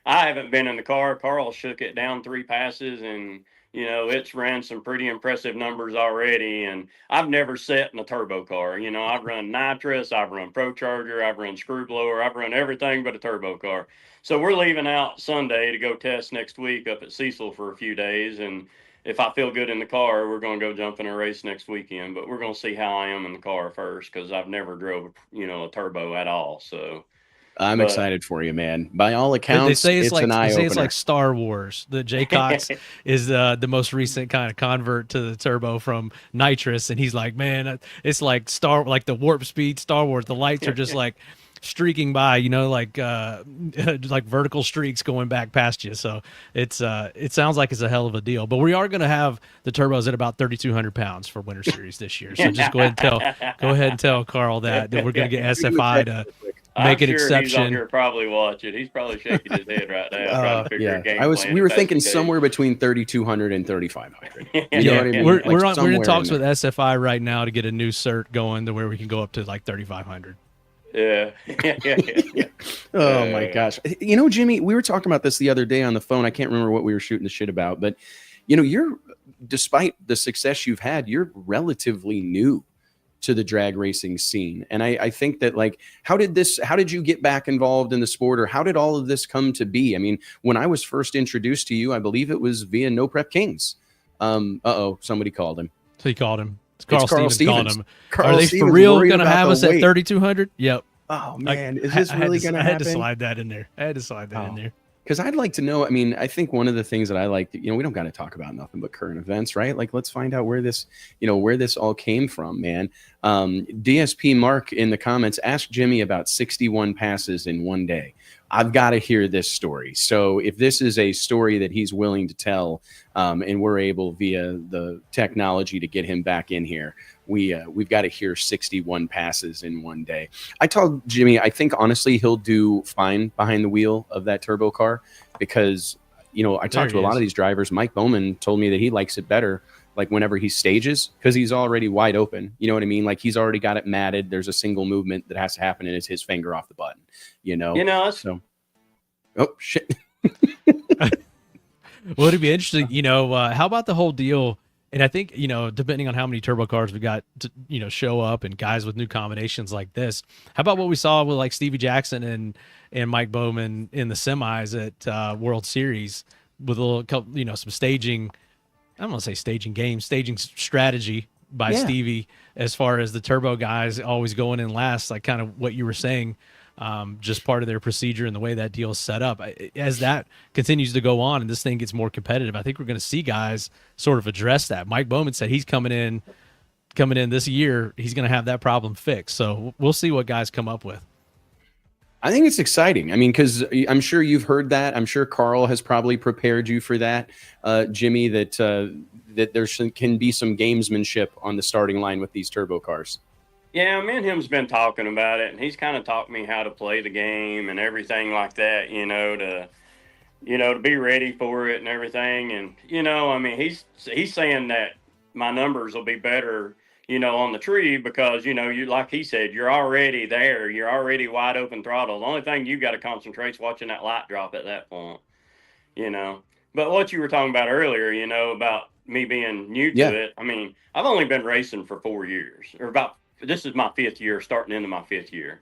I haven't been in the car. Carl shook it down 3 passes, and, it's ran some pretty impressive numbers already. And I've never sat in a turbo car. I've run nitrous, I've run Pro Charger, I've run screw blower, I've run everything but a turbo car. So we're leaving out Sunday to go test next week up at Cecil for a few days. And if I feel good in the car, we're going to go jump in a race next weekend. But we're going to see how I am in the car first, because I've never drove, a turbo at all. So I'm excited for you, man. By all accounts, they say it's like an eye opener. it's like Star Wars. The Jay Cox is the most recent kind of convert to the turbo from nitrous, and he's like, man, it's like the warp speed Star Wars. The lights are just like streaking by, like vertical streaks going back past you. So it sounds like it's a hell of a deal. But we are going to have the turbos at about 3,200 pounds for Winter Series this year. So just go ahead and tell Carl that we're going to get SFI to make an exception. He's on here probably watching. He's probably shaking his head right now, trying to figure a game plan. We were thinking somewhere between 3,200 and 3,500. You know what I mean? We're in talks with SFI right now to get a new cert going to where we can go up to like 3,500. Yeah. Oh my gosh. Jimmy, we were talking about this the other day on the phone. I can't remember what we were shooting the shit about, but despite the success you've had, you're relatively new to the drag racing scene. And I think that how did you get back involved in the sport, or how did all of this come to be? I mean, when I was first introduced to you, I believe it was via No Prep Kings. Somebody called him. So he called him. Carl Stevens called him. Carl Are they Stevens for real worried going to about have the us at weight. 3,200? Yep. Oh man, is this really going to happen? I had to slide that in there. In there. Because I'd like to know. I mean, I think one of the things that I like, we don't got to talk about nothing but current events, right? Let's find out where this all came from, man. DSP Mark in the comments asked Jimmy about 61 passes in one day. I've got to hear this story. So if this is a story that he's willing to tell, and we're able via the technology to get him back in here, we've got to hear 61 passes in one day. I told Jimmy, I think honestly he'll do fine behind the wheel of that turbo car, because I talked to a lot of these drivers. Mike Bowman told me that he likes it better whenever he stages, because he's already wide open. You know what I mean? He's already got it matted. There's a single movement that has to happen, and it's his finger off the button. So oh shit. Well, it'd be interesting. How about the whole deal? And I think, depending on how many turbo cars we got to, show up and guys with new combinations like this, how about what we saw with like Stevie Jackson and Mike Bowman in the semis at World Series with a little, some staging. I don't want to say staging strategy by Stevie as far as the turbo guys always going in last, like kind of what you were saying, just part of their procedure and the way that deal is set up. As that continues to go on and this thing gets more competitive, I think we're going to see guys sort of address that. Mike Bowman said he's coming in this year, he's going to have that problem fixed. So we'll see what guys come up with. I think it's exciting. I mean, because I'm sure you've heard that. I'm sure Carl has probably prepared you for that, Jimmy, that there can be some gamesmanship on the starting line with these turbo cars. Yeah, me and him's been talking about it, and he's kind of taught me how to play the game and everything like that, to be ready for it and everything. And, I mean, he's saying that my numbers will be better, on the tree because, you like he said, you're already there. You're already wide open throttle. The only thing you got to concentrate is watching that light drop at that point, But what you were talking about earlier, about me being new to it, I mean, I've only been racing for 4 years, this is my 5th year, starting into my 5th year.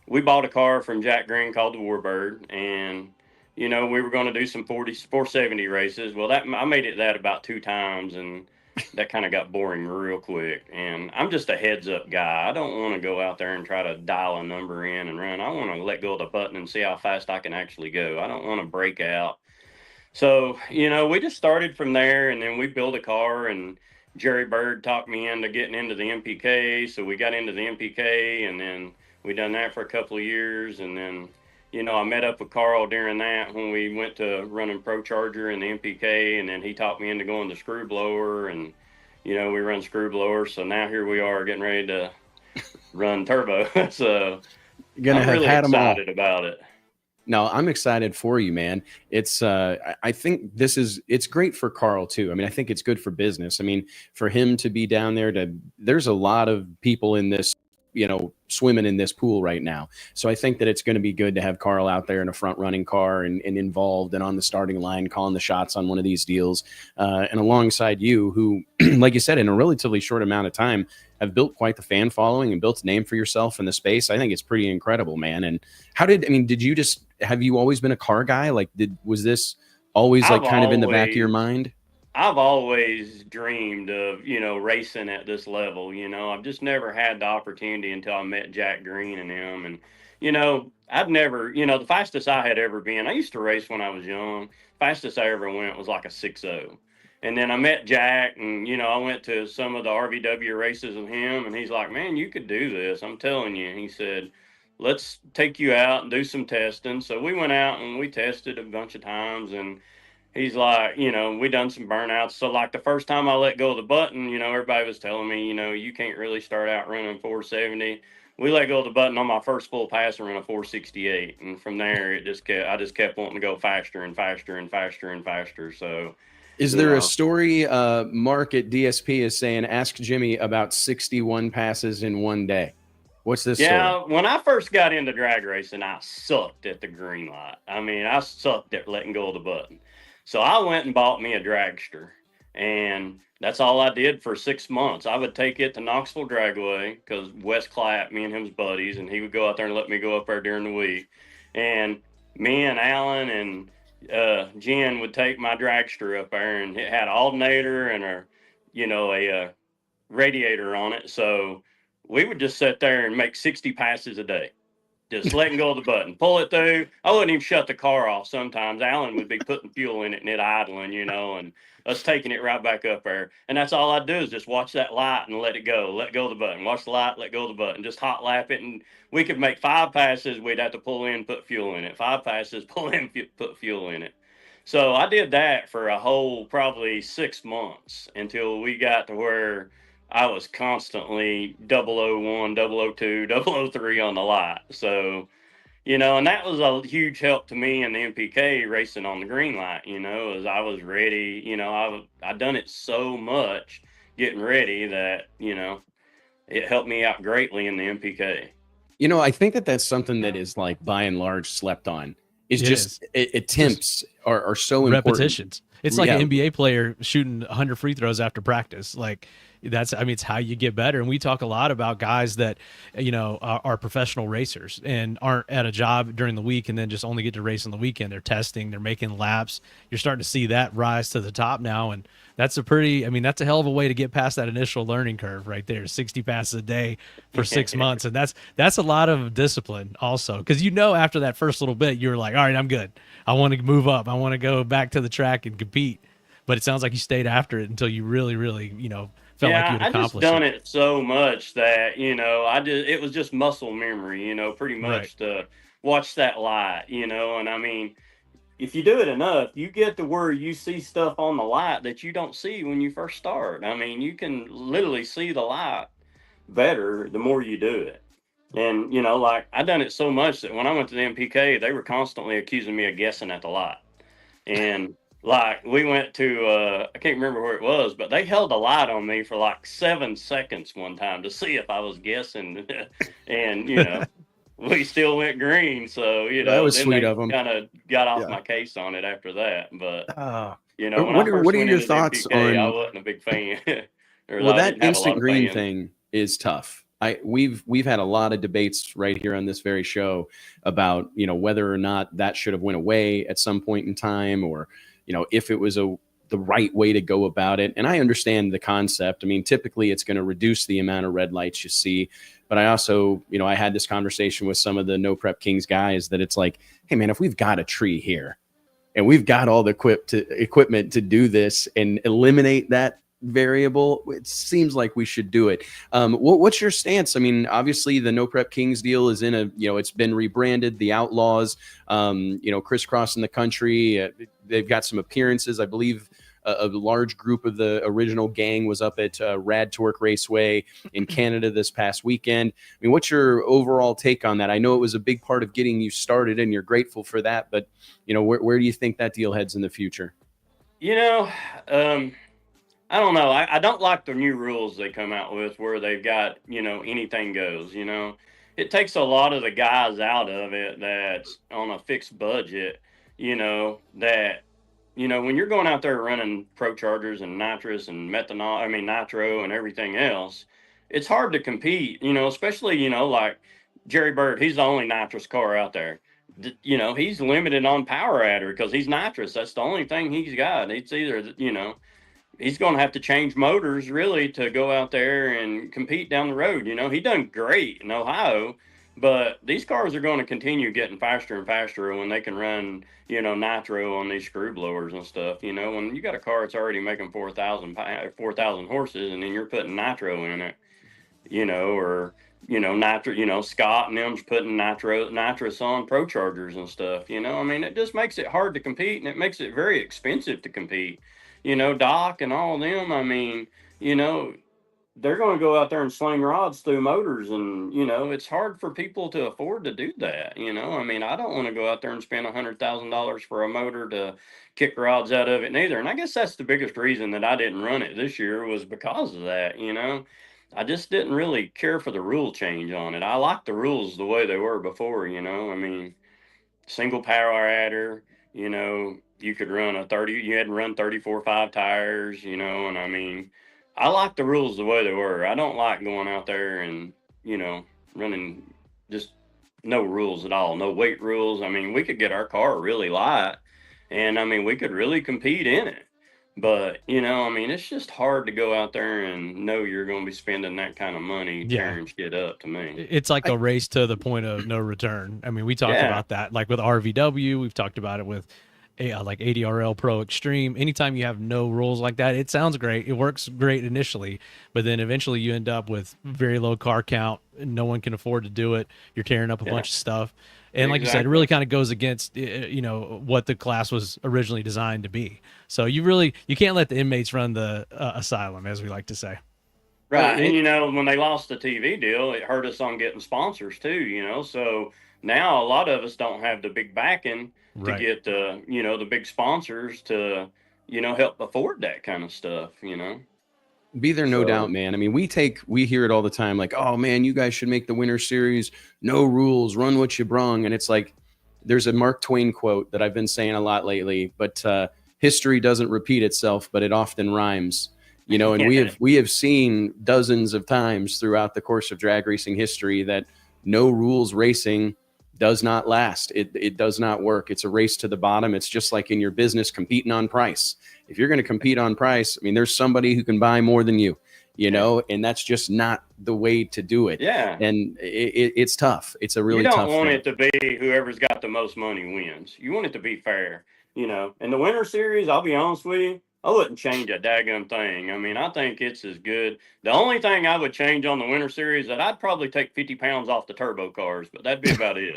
We bought a car from Jack Green called the Warbird, and, we were going to do some 470 races. Well, I made it that about 2 times, and that kind of got boring real quick. And I'm just a heads up guy. I don't want to go out there and try to dial a number in and run. I want to let go of the button and see how fast I can actually go. I don't want to break out. So, we just started from there, and then we built a car, and Jerry Bird talked me into getting into the MPK. So we got into the MPK, and then we done that for a couple of years. And then, I met up with Carl during that when we went to running Pro Charger in the MPK, and then he talked me into going to Screw Blower, and, we run Screw Blower. So now here we are getting ready to run turbo. So I'm really excited about it. No, I'm excited for you, man. It's I think it's great for Carl too. I mean, I think it's good for business. I mean, for him to be down there there's a lot of people in this, swimming in this pool right now. So I think that it's going to be good to have Carl out there in a front running car and involved and on the starting line, calling the shots on one of these deals. And alongside you, who, like you said, in a relatively short amount of time, have built quite the fan following and built a name for yourself in the space. I think it's pretty incredible, man. And have you always been a car guy? Like, was this always kind of in the back of your mind? I've always dreamed of, racing at this level. I've just never had the opportunity until I met Jack Green and him. And, I've never, the fastest I had ever been, I used to race when I was young. Fastest I ever went was like a 6.0. And then I met Jack, and, I went to some of the RVW races with him, and he's like, man, you could do this. I'm telling you. He said, let's take you out and do some testing. So we went out and we tested a bunch of times, and he's like, we done some burnouts. So like the first time I let go of the button, everybody was telling me, you can't really start out running 470. We let go of the button on my first full pass and ran a 468. And from there, I just kept wanting to go faster and faster and faster and faster. So is there a story Mark at DSP is saying, ask Jimmy about 61 passes in one day? What's this story? When I first got into drag racing, I sucked at the green light. I mean, I sucked at letting go of the button. So I went and bought me a dragster, and that's all I did for 6 months. I would take it to Knoxville Dragway because Wes Clapp, me and him's buddies, and he would go out there and let me go up there during the week. And me and Alan and Jen would take my dragster up there, and it had an alternator and a radiator on it. So we would just sit there and make 60 passes a day. Just letting go of the button, pull it through. I wouldn't even shut the car off sometimes. Alan would be putting fuel in it and it idling, and us taking it right back up there. And that's all I'd do is just watch that light and let it go. Let go of the button. Watch the light, let go of the button. Just hot lap it. And we could make 5 passes. We'd have to pull in, put fuel in it. 5 passes, pull in, put fuel in it. So I did that for a whole probably 6 months until we got to where I was constantly 001, 002, 003 on the light. So, and that was a huge help to me in the MPK racing on the green light, as I was ready. I'd done it so much getting ready that, it helped me out greatly in the MPK. I think that's something that is like by and large slept on. Attempts are so important. Repetitions. It's like an NBA player shooting 100 free throws after practice. Like it's how you get better. And we talk a lot about guys that, are professional racers and aren't at a job during the week and then just only get to race on the weekend. They're testing, they're making laps. You're starting to see that rise to the top now. And that's that's a hell of a way to get past that initial learning curve right there. 60 passes a day for 6 months. And that's a lot of discipline also. Cause after that first little bit, you're like, all right, I'm good. I want to move up. I want to go back to the track and compete. But it sounds like you stayed after it until you really, really, felt like you'd accomplished it. I just done it so much that, it was just muscle memory, pretty much to watch that light, and if you do it enough, you get to where you see stuff on the light that you don't see when you first start. You can literally see the light better the more you do it. And, I done it so much that when I went to the MPK, they were constantly accusing me of guessing at the light. And we went to, I can't remember where it was, but they held a light on me for 7 seconds one time to see if I was guessing. And, we still went green. So, that was sweet of them. Kind of got off my case on it after that. But, what are your thoughts MPK, on? I wasn't a big fan. Well, that instant green thing is tough. We've had a lot of debates right here on this very show about, whether or not that should have went away at some point in time, or, if it was the right way to go about it. And I understand the concept. Typically it's going to reduce the amount of red lights you see. But I also, I had this conversation with some of the No Prep Kings guys that it's like, hey man, if we've got a tree here and we've got all the equipment to do this and eliminate that variable, it seems like we should do it. What's your stance? Obviously the No Prep Kings deal is in it's been rebranded, the Outlaws, crisscrossing the country. They've got some appearances. I believe a large group of the original gang was up at Rad Torque Raceway in Canada this past weekend. What's your overall take on that? I know it was a big part of getting you started and you're grateful for that, but where do you think that deal heads in the future? I don't know. I don't like the new rules they come out with where they've got, anything goes, It takes a lot of the guys out of it that's on a fixed budget, that, when you're going out there running Pro Chargers and nitrous and nitro and everything else, it's hard to compete, especially, like Jerry Bird, he's the only nitrous car out there. He's limited on power adder because he's nitrous. That's the only thing he's got. It's either, he's going to have to change motors really to go out there and compete down the road. He done great in Ohio, but these cars are going to continue getting faster and faster when they can run, nitro on these screw blowers and stuff. When you got a car that's already making 4,000 horses and then you're putting nitro in it, or, nitro, Scott and them's putting nitrous on Pro Chargers and stuff, it just makes it hard to compete and it makes it very expensive to compete. Doc and all of them, they're going to go out there and sling rods through motors and, it's hard for people to afford to do that. I don't want to go out there and spend $100,000 for a motor to kick rods out of it neither. And I guess that's the biggest reason that I didn't run it this year was because of that, I just didn't really care for the rule change on it. I liked the rules the way they were before, single power adder, you could run you had to run 34.5 tires, and I like the rules the way they were. I don't like going out there and, running just no rules at all, no weight rules. We could get our car really light and we could really compete in it. But, it's just hard to go out there and know you're going to be spending that kind of money tearing shit up to me. It's like a race to the point of no return. We talked about that, like with RVW, we've talked about it with like ADRL Pro Extreme. Anytime you have no rules like that, it sounds great. It works great initially, but then eventually you end up with very low car count. No one can afford to do it. You're tearing up a bunch of stuff. And like you said, it really kind of goes against, what the class was originally designed to be. So you can't let the inmates run the asylum, as we like to say. Right. And, when they lost the TV deal, it hurt us on getting sponsors too, so now a lot of us don't have the big backing to get the, the big sponsors to, help afford that kind of stuff, Be there, no doubt, man. We hear it all the time, like, oh man, you guys should make the winter series, no rules, run what you brung. And it's like, there's a Mark Twain quote that I've been saying a lot lately, but history doesn't repeat itself, but it often rhymes. You know, and we have seen dozens of times throughout the course of drag racing history that no rules racing does not last. It does not work. It's a race to the bottom. It's just like in your business competing on price. If you're going to compete on price, I mean, there's somebody who can buy more than you, you know, and that's just not the way to do it. Yeah. And it's tough. It's a really tough thing. You don't want it to be whoever's got the most money wins. You want it to be fair, you know. In the Winter Series, I'll be honest with you, I wouldn't change a daggum thing. I mean, I think it's as good. The only thing I would change on the Winter Series that I'd probably take 50 pounds off the turbo cars, but that'd be about it.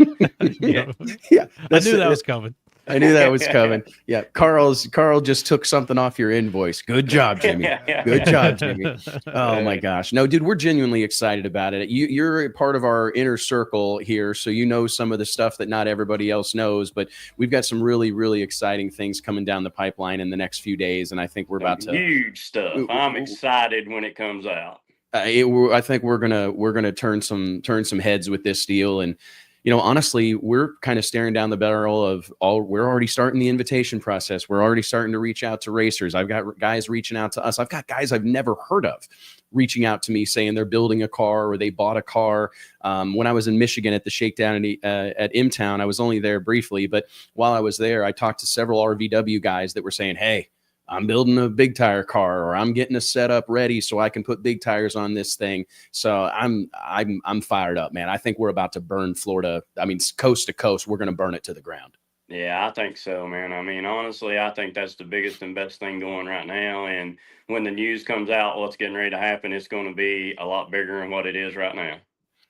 Yeah. I knew that was coming. I knew that was coming. Yeah. Carl just took something off your invoice. Good job, Jimmy. Good job, Jimmy. Oh my gosh. No, dude, we're genuinely excited about it. You're a part of our inner circle here, so you know some of the stuff that not everybody else knows, but we've got some really, really exciting things coming down the pipeline in the next few days, and I think we're about to huge stuff. I'm excited when it comes out. I think we're gonna turn some heads with this deal. And you know, honestly, we're kind of staring down the barrel of we're already starting the invitation process. We're already starting to reach out to racers. I've got guys reaching out to us. I've got guys I've never heard of reaching out to me saying they're building a car or they bought a car. When I was in Michigan at the shakedown at M-Town, I was only there briefly, but while I was there, I talked to several RVW guys that were saying, hey, I'm building a big tire car, or I'm getting a setup ready so I can put big tires on this thing. So I'm fired up, man. I think we're about to burn Florida. I mean, coast to coast, we're going to burn it to the ground. Yeah, I think so, man. I mean, honestly, I think that's the biggest and best thing going right now. And when the news comes out, what's getting ready to happen, it's going to be a lot bigger than what it is right now.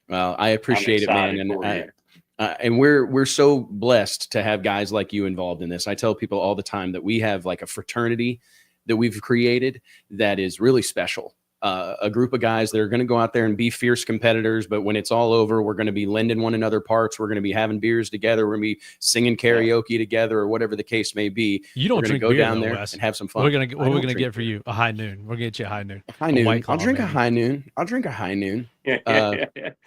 Well, I appreciate it, man. And we're so blessed to have guys like you involved in this. I tell people all the time that we have like a fraternity that we've created that is really special. A group of guys that are going to go out there and be fierce competitors, but when it's all over, we're going to be lending one another parts. We're going to be having beers together. We're going to be singing karaoke together, or whatever the case may be. You don't drink go beer, down though, there Wes. and have some fun. What are we going to get for you? A high noon. We're going to get you a high noon. High noon. White Claw, I'll drink maybe. a high noon. I'll drink a high noon.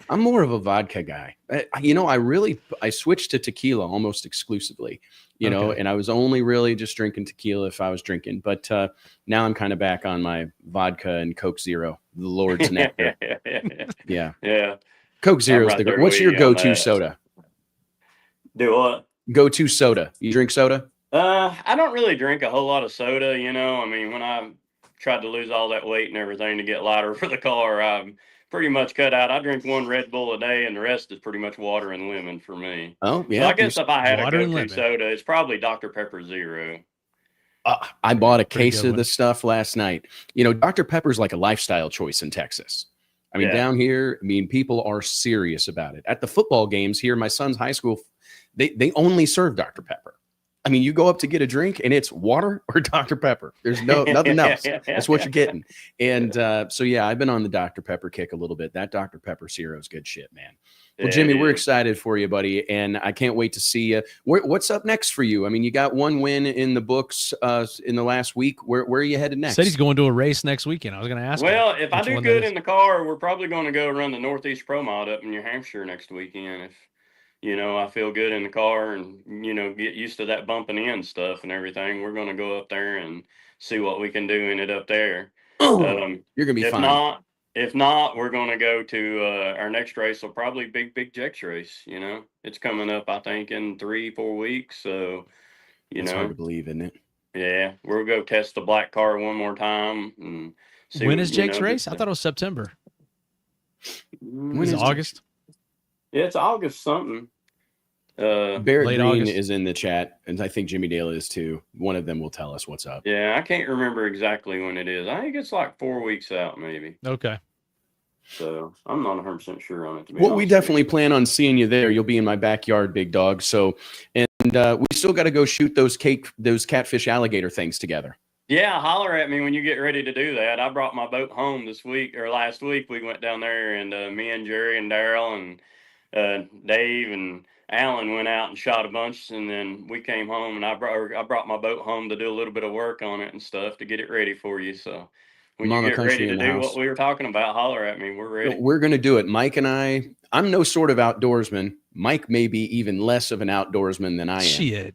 I'm more of a vodka guy. You know, I switched to tequila almost exclusively, you know, and I was only really just drinking tequila if I was drinking. But now I'm kind of back on my vodka and Coke Zero, the Lord's nectar. Yeah. Coke Zero is the great. What's your go-to soda? Do what? Go-to soda. You drink soda? I don't really drink a whole lot of soda, you know. I mean, when I tried to lose all that weight and everything to get lighter for the car, I'm pretty much cut out. I drink one Red Bull a day, and the rest is pretty much water and lemon for me. Oh, yeah. So I guess if I had a go-to lemon soda, it's probably Dr. Pepper Zero. I bought a case of the stuff last night. You know, Dr. Pepper's like a lifestyle choice in Texas. I mean, down here, I mean, people are serious about it. At the football games here, my son's high school, they only serve Dr. Pepper. I mean, you go up to get a drink and it's water or Dr. Pepper. There's nothing else. That's what you're getting. And so, yeah, I've been on the Dr. Pepper kick a little bit. That Dr. Pepper Zero is good shit, man. Well, Jimmy, we're excited for you, buddy. And I can't wait to see you. What's up next for you? I mean, you got one win in the books in the last week. Where are you headed next? Said he's going to a race next weekend. I was going to ask Well, if I do good in the car, we're probably going to go run the Northeast Pro Mod up in New Hampshire next weekend. If you know, I feel good in the car and, you know, get used to that bumping in stuff and everything. We're going to go up there and see what we can do in it up there. You're going to be fine. If not, we're going to go to our next race will probably Big Jex race. You know, it's coming up, I think, in 3-4 weeks. So, it's hard to believe, isn't it? Yeah, we'll go test the black car one more time. And see when is Jex race? I thought it was September. When is it August? Yeah, it's August something. Barrett Green August is in the chat, and I think Jimmy Dale is too. One of them will tell us what's up. Yeah, I can't remember exactly when it is. I think it's like 4 weeks out, maybe. Okay. So I'm not 100% sure on it. Well, we definitely plan on seeing you there. You'll be in my backyard, big dog. So, and we still got to go shoot those catfish alligator things together. Yeah, holler at me when you get ready to do that. I brought my boat home this week or last week. We went down there, and me and Jerry and Daryl and Dave and Alan went out and shot a bunch, and then we came home, and I brought my boat home to do a little bit of work on it and stuff to get it ready for you. So when you get ready to do what we were talking about, holler at me. We're ready. We're going to do it. Mike and I'm no sort of outdoorsman. Mike may be even less of an outdoorsman than I am. Shit.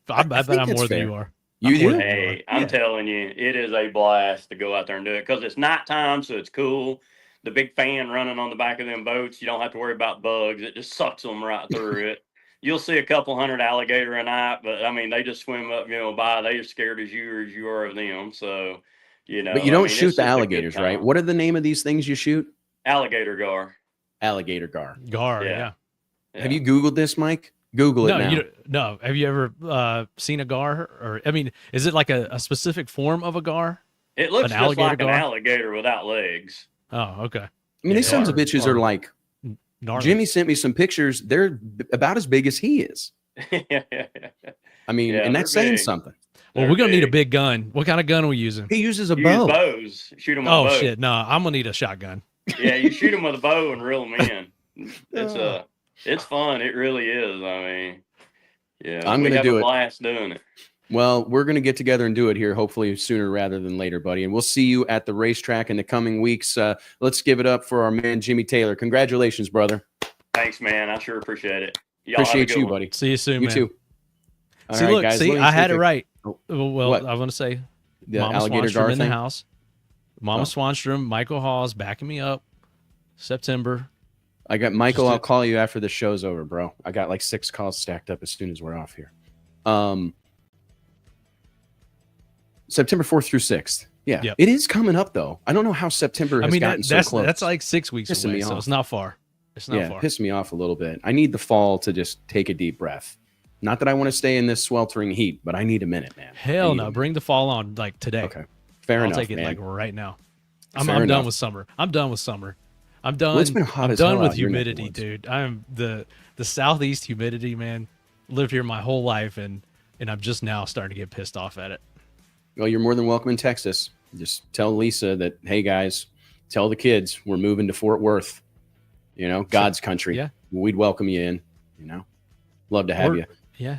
I bet I'm more than you are. You do? Hey, I'm telling you, it is a blast to go out there and do it because it's nighttime, so it's cool. The big fan running on the back of them boats, you don't have to worry about bugs. It just sucks them right through it. You'll see a couple hundred alligator a night, but I mean, they just swim up, by. They're scared as you are of them. So, But you don't shoot it's the just a good alligators, right? time. What are the name of these things you shoot? Alligator gar. Alligator gar. Gar, Yeah. yeah. Have you Googled this, Mike? Google it No, now. no. Have you ever seen a gar? Or I mean, is it like a specific form of a gar? It looks An just like alligator gar? an alligator without legs. Oh, okay. I mean, these sons of bitches are like, gnarly. Jimmy sent me some pictures. They're about as big as he is. I mean, Yeah, and that's they're saying big. something. Well, we're gonna need a big gun. What kind of gun are we using? He uses a You bow. use bows. Shoot them with a Oh bow. shit! No, I'm gonna need a shotgun. Yeah, you shoot them with a bow and reel them in. It's fun. It really is. I mean, yeah, I'm we gonna have do a it. blast doing it. Well, we're going to get together and do it here, hopefully sooner rather than later, buddy. And we'll see you at the racetrack in the coming weeks. Let's give it up for our man, Jimmy Taylor. Congratulations, brother. Thanks, man. I sure appreciate it. Y'all have a Appreciate good you, one. buddy. See you soon, You man. too. All See, right, look, guys, see, let me I had take it a- right. Oh, Well, what? I want to say, The Mama alligator Swanstrom gar in the thing? house. Mama Oh. Swanstrom, Michael Hawes backing me up. September. I got Michael. Just I'll call you after the show's over, bro. I got like 6 calls stacked up as soon as we're off here. September 4th through 6th. Yeah, Yep. It is coming up though. I don't know how September has gotten so close. that's like 6 weeks Pissing away, me so off. it's not far. It's not Yeah, far. pissed me off a little bit. I need the fall to just take a deep breath. Not that I want to stay in this sweltering heat, but I need a minute, man. Hell no! Bring the fall on like today. Okay, fair I'll enough, take it man. like right now. Fair I'm done enough. with summer. I'm done with summer. I'm done. Well, it's been hot I'm as done hell with out your neck of humidity, woods. dude. I'm the southeast humidity, man. Lived here my whole life, and I'm just now starting to get pissed off at it. Well, you're more than welcome in Texas. Just tell Lisa that, hey guys, tell the kids we're moving to Fort Worth. You know, God's country. Yeah. We'd welcome you in. You know, love to have you. Yeah.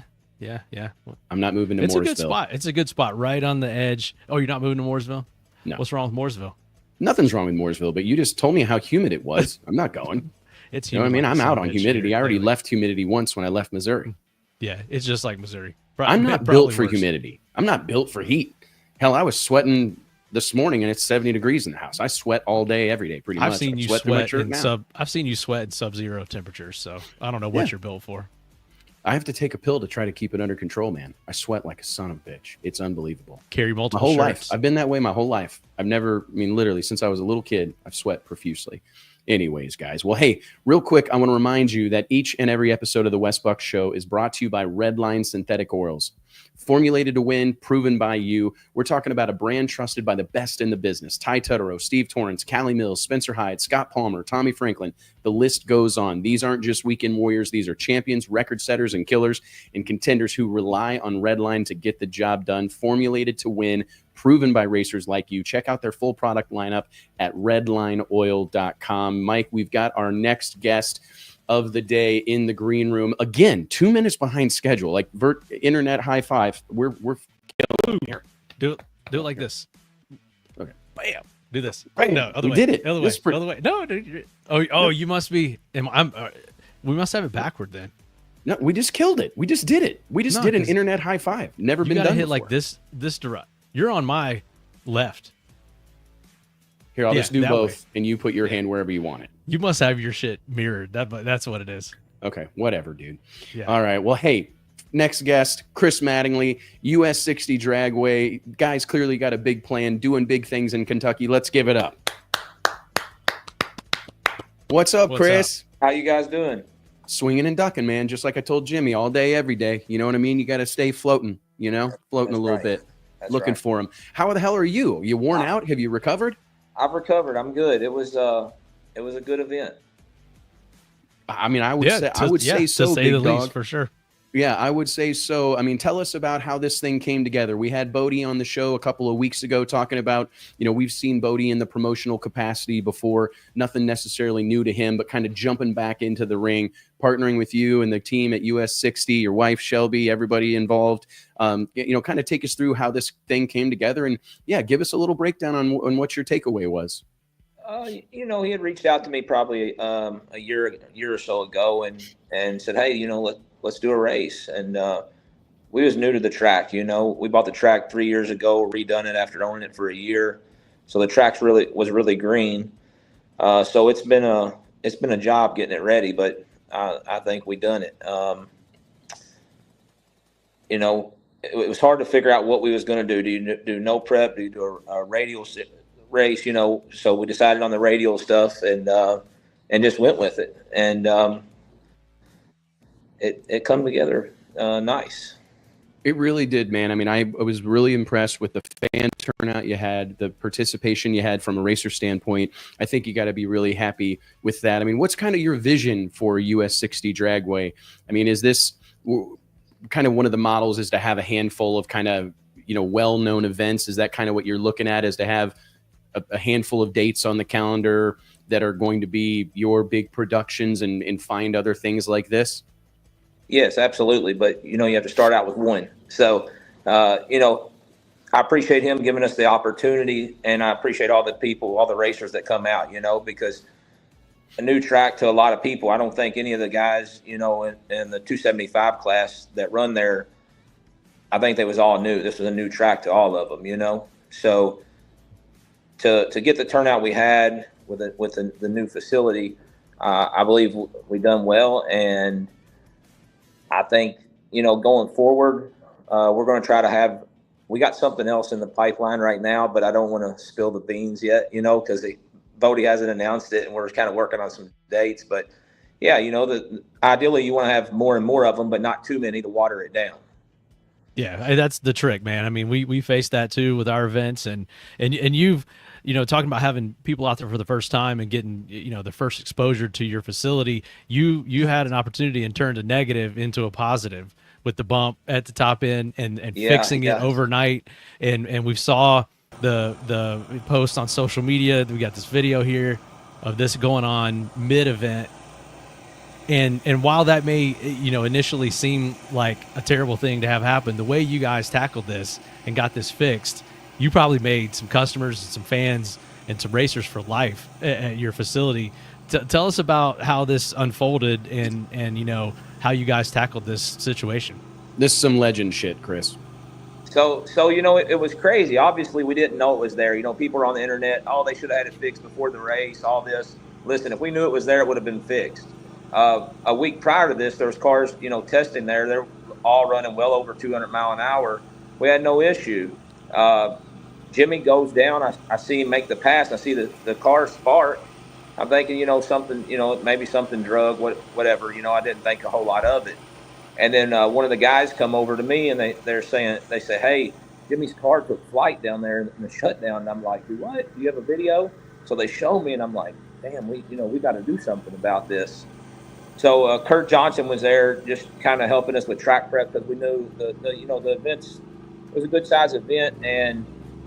I'm not moving to It's a Mooresville. good spot. It's a good spot, right on the edge. Oh, you're not moving to Mooresville? No. What's wrong with Mooresville? Nothing's wrong with Mooresville, but you just told me how humid it was. I'm not going. It's You know what I mean? humid I'm like out some on bitch humidity. here I already lately. left humidity once when I left Missouri. Yeah, it's just like Missouri. I'm not Probably built for worse. humidity. I'm not built for heat. Hell, I was sweating this morning and it's 70 degrees in the house. I sweat all day, every day, pretty much. I've seen I you through my sweat shirt in now. I've seen you sweat in sub-zero temperatures, so I don't know what Yeah. you're built for. I have to take a pill to try to keep it under control, man. I sweat like a son of a bitch. It's unbelievable. Carry My multiple whole shirts. life. I've been that way my whole life. I've never, literally, since I was a little kid, I've sweat profusely. Anyways, guys. Well, hey, real quick, I want to remind you that each and every episode of the Wes Buck Show is brought to you by Redline Synthetic Oils. Formulated to win, proven by you. We're talking about a brand trusted by the best in the business. Ty Tutterow, Steve Torrance, Callie Mills, Spencer Hyde, Scott Palmer, Tommy Franklin. The list goes on. These aren't just weekend warriors. These are champions, record setters, and killers and contenders who rely on Redline to get the job done. Formulated to win, proven by racers like you. Check out their full product lineup at redlineoil.com. Mike, we've got our next guest of the day in the green room. Again, 2 minutes behind schedule. Like internet high five. We're killing here. Do it like this. Okay. Bam. Do this. Bam. No, other We way. did it. Other way. This is pretty- Other way. No, dude. Oh, you must be. We must have it backward then. No, we just killed it. We just did it. We just No, did an 'cause internet high five. Never You been gotta done hit before. like this direct. You're on my left. Here, I'll Yeah, just do that both, way. and you put your hand wherever you want it. You must have your shit mirrored. That's what it is. Okay, whatever, dude. Yeah. All right. Well, hey, next guest, Chris Mattingly, US 60 Dragway. Guys clearly got a big plan, doing big things in Kentucky. Let's give it up. What's up, What's Chris? How you guys doing? Swinging and ducking, man. Just like I told Jimmy, all day, every day. You know what I mean? You got to stay floating, floating That's a little right. bit, That's looking right. for him. How the hell are you? You worn out? Have you recovered? I've recovered. I'm good. It was a good event. I mean, I would say to so, say big the dog. least, for sure. Yeah, I would say so. I mean, tell us about how this thing came together. We had Boddie on the show a couple of weeks ago talking about, we've seen Boddie in the promotional capacity before, nothing necessarily new to him, but kind of jumping back into the ring, partnering with you and the team at US 60, your wife, Shelby, everybody involved. Kind of take us through how this thing came together and give us a little breakdown on what your takeaway was. He had reached out to me probably a year or so ago and said, hey, let's do a race. And we was new to the track. You know, we bought the track 3 years ago, redone it after owning it for a year. So the track's was really green. So it's been a job getting it ready, but I think we done it. You know, it was hard to figure out what we was going to do. Do you do no prep? Do you do a radial race? You know, so we decided on the radial stuff and just went with it. And it come together nice. It really did, man. I mean, I was really impressed with the fan turnout you had, the participation you had from a racer standpoint. I think you got to be really happy with that. I mean, what's kind of your vision for US 60 Dragway? I mean, is this kind of one of the models is to have a handful of kind of, you know, well-known events? Is that kind of what you're looking at, is to have a handful of dates on the calendar that are going to be your big productions and find other things like this? Yes, absolutely. But, you know, you have to start out with one. So, you know, I appreciate him giving us the opportunity, and I appreciate all the people, all the racers that come out, you know, because a new track to a lot of people. I don't think any of the guys, you know, in the 275 class that run there, I think they was all new. This was a new track to all of them, you know. So to get the turnout we had with the new facility, I believe we done well. And I think, you know, going forward, we're going to try to we got something else in the pipeline right now, but I don't want to spill the beans yet, you know, because Boddie hasn't announced it and we're kind of working on some dates. But yeah, you know, ideally you want to have more and more of them, but not too many to water it down. Yeah, that's the trick, man. I mean, we faced that too with our events, and you've, you know, talking about having people out there for the first time and getting, you know, the first exposure to your facility. You had an opportunity and turned a negative into a positive with the bump at the top end and fixing it overnight. And we saw the post on social media. We got this video here of this going on mid-event. And while that may, you know, initially seem like a terrible thing to have happen, the way you guys tackled this and got this fixed, you probably made some customers and some fans and some racers for life at your facility. Tell us about how this unfolded and you know, how you guys tackled this situation. This is some legend shit, Chris. So you know, it was crazy. Obviously, we didn't know it was there. You know, people are on the internet, oh, they should have had it fixed before the race, all this. Listen, if we knew it was there, it would have been fixed. A week prior to this, there was cars, you know, testing there. They're all running well over 200 mile an hour. We had no issue. Jimmy goes down. I see him make the pass. I see the car spark. I'm thinking, you know, something, you know, maybe something drug, whatever. You know, I didn't think a whole lot of it. And then one of the guys come over to me and they say, hey, Jimmy's car took flight down there in the shutdown. And I'm like, what? Do you have a video? So they show me, and I'm like, damn, we got to do something about this. So Kurt Johnson was there, just kind of helping us with track prep, because we knew the events. It was a good size event, and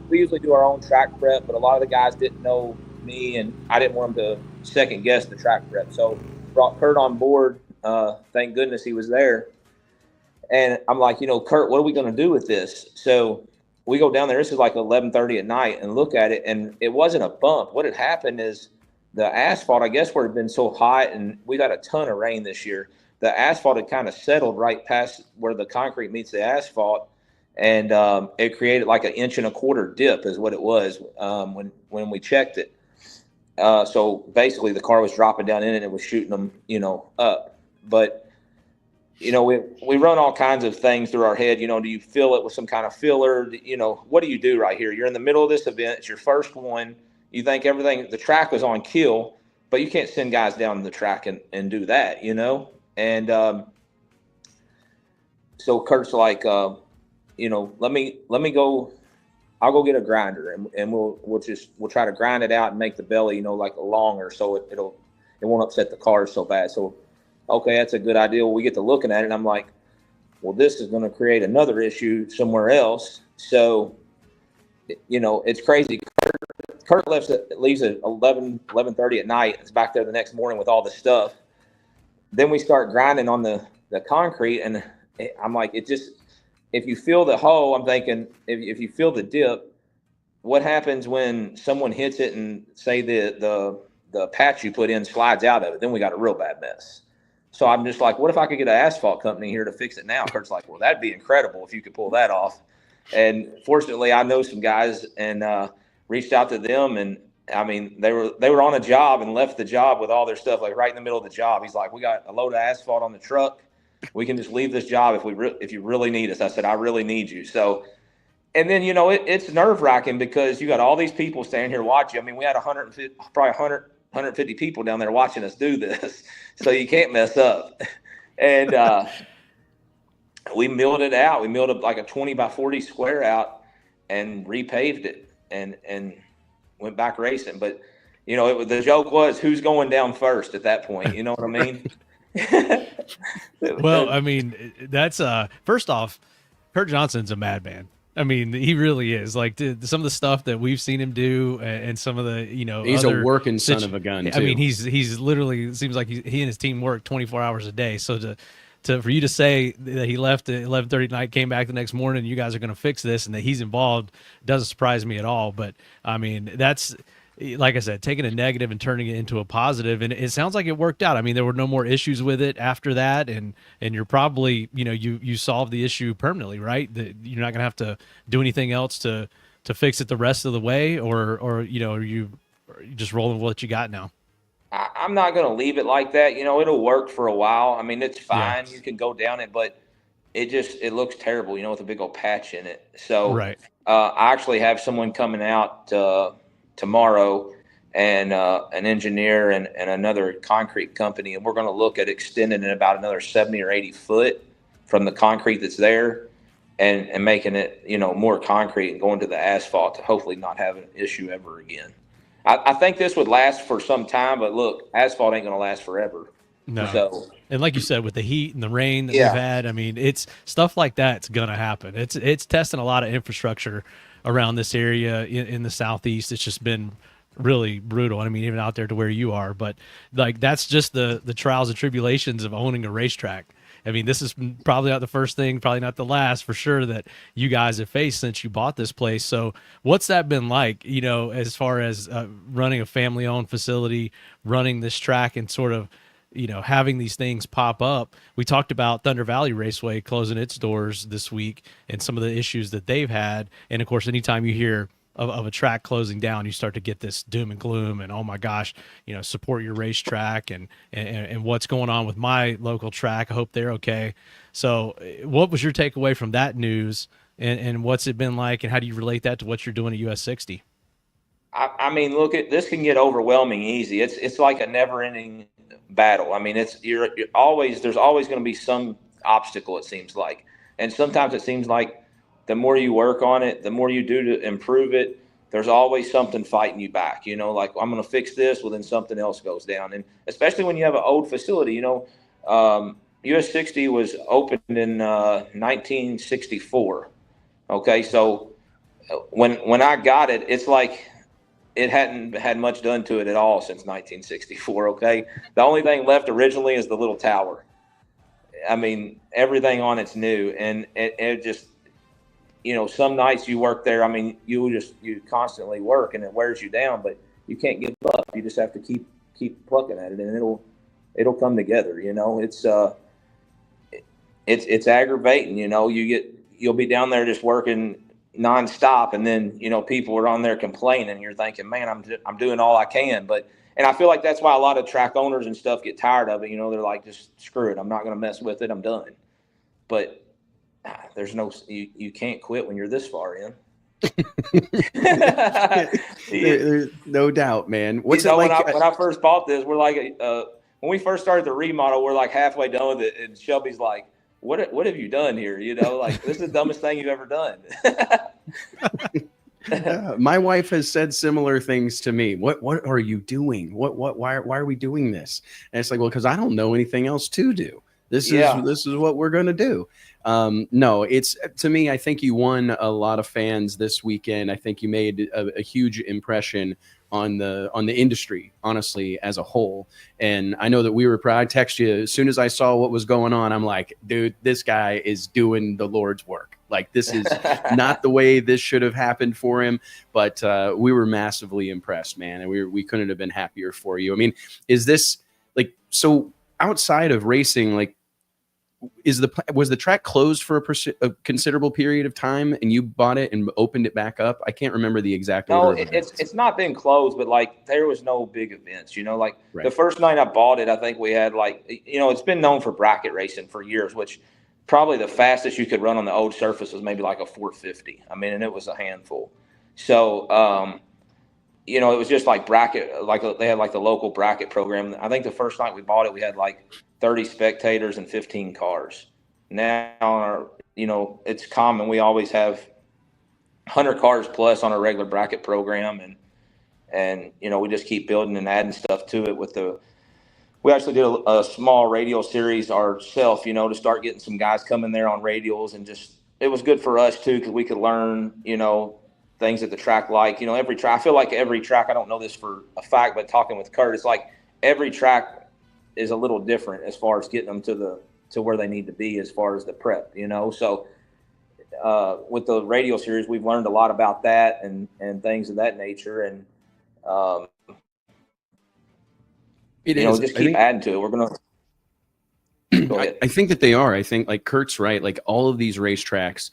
we usually do our own track prep, but a lot of the guys didn't know me, and I didn't want them to second guess the track prep. So brought Kurt on board. Thank goodness he was there. And I'm like, you know, Kurt, what are we going to do with this? So we go down there. This is like 11:30 at night, and look at it, and it wasn't a bump. What had happened is, the asphalt, I guess, where it had been so hot, and we got a ton of rain this year, the asphalt had kind of settled right past where the concrete meets the asphalt, and it created like 1.25 inch dip is what it was when we checked it. So basically the car was dropping down in it and it was shooting them, you know, up. But, you know, we run all kinds of things through our head. You know, do you fill it with some kind of filler? You know, what do you do right here? You're in the middle of this event. It's your first one. You think the track was on kill, but you can't send guys down the track and do that, you know? And so Kurt's like, you know, let me go. I'll go get a grinder and we'll try to grind it out and make the belly, you know, like longer, so it won't upset the cars so bad. So, okay, that's a good idea. We get to looking at it, and I'm like, well, this is going to create another issue somewhere else. So, you know, it's crazy. Kurt leaves at 11:30 at night. It's back there the next morning with all the stuff. Then we start grinding on the concrete, and I'm like, if you feel the hole, I'm thinking, if you feel the dip, what happens when someone hits it and say the patch you put in slides out of it? Then we got a real bad mess. So I'm just like, what if I could get an asphalt company here to fix it now? Kurt's like, well, that'd be incredible if you could pull that off. And fortunately, I know some guys and reached out to them. And I mean, they were on a job and left the job with all their stuff, like right in the middle of the job. He's like, we got a load of asphalt on the truck. We can just leave this job if you really need us. I said, I really need you. So, and then, it's nerve wracking because you got all these people standing here watching. I mean, we had 150 people down there watching us do this. So you can't mess up. And we milled it out. We milled up like a 20 by 40 square out and repaved it and went back racing. But, the joke was who's going down first at that point. You know what I mean? Well, I mean, that's first off, Kurt Johnson's a madman. I mean, he really is. Like some of the stuff that we've seen him do, and some of the he's a working son of a gun. Too. I mean, he's literally, it seems like he and his team work 24 hours a day. So for you to say that he left at 11:30 at night, came back the next morning, and you guys are going to fix this, and that he's involved doesn't surprise me at all. But I mean, that's, like I said, taking a negative and turning it into a positive, and it sounds like it worked out. I mean, there were no more issues with it after that, and you're probably, you solved the issue permanently, right? That you're not going to have to do anything else to fix it the rest of the way, or are you just rolling with what you got now? I'm not going to leave it like that. It'll work for a while. I mean, it's fine. Yeah. You can go down it, but it looks terrible, with a big old patch in it. So right. I actually have someone coming out tomorrow, and an engineer and another concrete company, and we're going to look at extending it about another 70 or 80 foot from the concrete that's there, and making it more concrete and going to the asphalt to hopefully not have an issue ever again. I think this would last for some time, but look, asphalt ain't going to last forever. No. So, and like you said, with the heat and the rain that Yeah. we've had, I mean, it's stuff like that's gonna happen. It's testing a lot of infrastructure around this area in the Southeast. It's just been really brutal. I mean, even out there to where you are, but like that's just the trials and tribulations of owning a racetrack. I mean, this is probably not the first thing, probably not the last for sure that you guys have faced since you bought this place. So what's that been like, as far as running a family-owned facility, running this track, and sort of, having these things pop up? We talked about Thunder Valley Raceway closing its doors this week and some of the issues that they've had. And of course, anytime you hear of a track closing down, you start to get this doom and gloom and, oh my gosh, support your racetrack and what's going on with my local track. I hope they're okay. So what was your takeaway from that news, and what's it been like, and how do you relate that to what you're doing at US 60? I mean, look, this can get overwhelming easy. It's like a never ending battle. I mean, you're always, there's always going to be some obstacle, it seems like. And sometimes it seems like the more you work on it, the more you do to improve it, there's always something fighting you back. Like, I'm going to fix this, well, then something else goes down. And especially when you have an old facility, US 60 was opened in 1964. Okay, so when I got it, it's like it hadn't had much done to it at all since 1964. Okay, the only thing left originally is the little tower. I mean, everything on it's new, and it just, some nights you work there. I mean, you constantly work, and it wears you down, but you can't give up. You just have to keep plucking at it, and it'll come together. It's aggravating. You'll be down there just working nonstop, and then people are on there complaining. You're thinking, man, I'm doing all I can, and I feel like that's why a lot of track owners and stuff get tired of it. They're like, just screw it. I'm not going to mess with it. I'm done. But there's you can't quit when you're this far in. There's no doubt, man. What's it like? When I first bought this, we're like, when we first started the remodel, we're like halfway done with it, and Shelby's like, what have you done here? Like, this is the dumbest thing you've ever done. My wife has said similar things to me. What are you doing? Why are we doing this? And it's like, well, because I don't know anything else to do. This is what we're going to do. No, it's, to me, I think you won a lot of fans this weekend. I think you made a huge impression on the industry, honestly, as a whole. And I know that we were proud. I text you as soon as I saw what was going on. I'm like, dude, this guy is doing the Lord's work. Like, this is not the way this should have happened for him, but we were massively impressed, man. And we couldn't have been happier for you. I mean, is this like, so outside of racing, like, was the track closed for a considerable period of time, and you bought it and opened it back up? I can't remember the exact order. No, it's not been closed, but like there was no big events, like Right. The first night I bought it, I think we had like, it's been known for bracket racing for years, which probably the fastest you could run on the old surface was maybe like a 450. I mean, and it was a handful. So, it was just like bracket, like they had like the local bracket program. I think the first night we bought it, we had like 30 spectators and 15 cars. Now, it's common. We always have 100 cars plus on a regular bracket program. And we just keep building and adding stuff to it we actually did a small radial series ourselves, to start getting some guys coming there on radials, and just, it was good for us too, because we could learn, things at the track. Like, every track, I feel like every track, I don't know this for a fact, but talking with Kurt, it's like every track is a little different as far as getting them to where they need to be as far as the prep, So with the radio series, we've learned a lot about that and things of that nature. And, just keep adding to it. We're going to go ahead. I think that they are. I think, like Kurt's right, like all of these racetracks,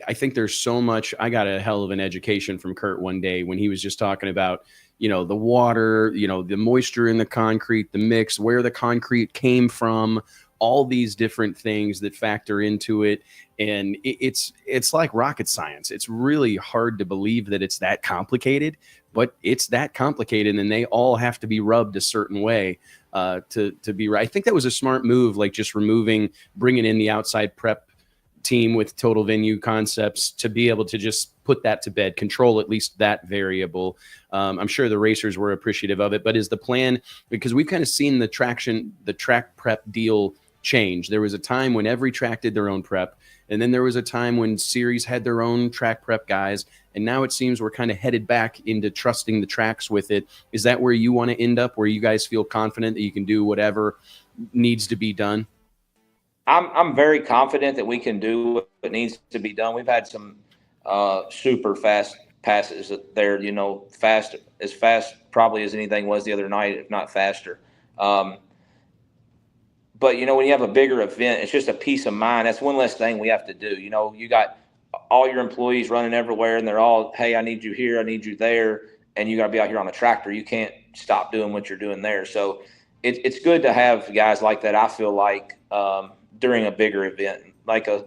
I think there's so much. I got a hell of an education from Kurt one day when he was just talking about, the water, the moisture in the concrete, the mix, where the concrete came from, all these different things that factor into it. And it's like rocket science. It's really hard to believe that it's that complicated, but it's that complicated, and they all have to be rubbed a certain way to be right. I think that was a smart move, like just bringing in the outside prep team with Total Venue Concepts to be able to just put that to bed, control at least that variable. I'm sure the racers were appreciative of it, but is the plan, because we've kind of seen the track prep deal change. There was a time when every track did their own prep, and then there was a time when series had their own track prep guys, and now it seems we're kind of headed back into trusting the tracks with it. Is that where you want to end up, where you guys feel confident that you can do whatever needs to be done? I'm very confident that we can do what needs to be done. We've had some super fast passes there, fast probably as anything was the other night, if not faster. But, when you have a bigger event, it's just a peace of mind. That's one less thing we have to do. You got all your employees running everywhere, and they're all, hey, I need you here, I need you there, and you got to be out here on the tractor. You can't stop doing what you're doing there. So it's good to have guys like that, I feel like, during a bigger event. Like a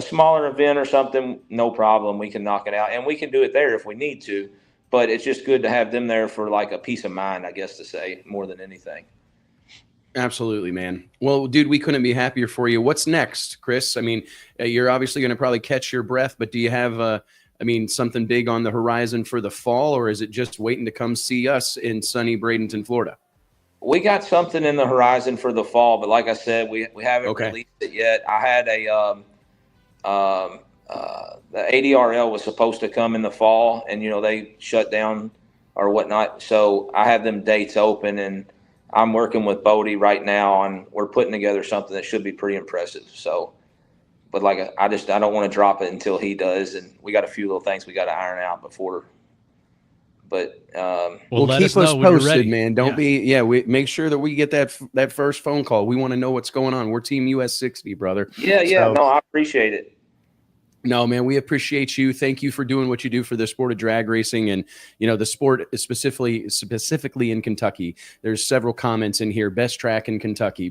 smaller event or something, no problem. We can knock it out, and we can do it there if we need to. But it's just good to have them there for like a peace of mind, I guess, to say, more than anything. Absolutely, man. Well, dude, we couldn't be happier for you. What's next, Chris? I mean, you're obviously going to probably catch your breath, but do you have, something big on the horizon for the fall, or is it just waiting to come see us in sunny Bradenton, Florida? We got something in the horizon for the fall, but like I said, we haven't released it yet. I had the ADRL was supposed to come in the fall, and, they shut down or whatnot. So I have them dates open, and I'm working with Boddie right now, and we're putting together something that should be pretty impressive. So, but I don't want to drop it until he does, and we got a few little things we got to iron out before. But we'll keep us posted, man. We make sure that we get that first phone call. We want to know what's going on. We're Team US 60, brother. Yeah. No, I appreciate it. No, man, we appreciate you. Thank you for doing what you do for the sport of drag racing, and the sport is specifically in Kentucky. There's several comments in here. Best track in Kentucky,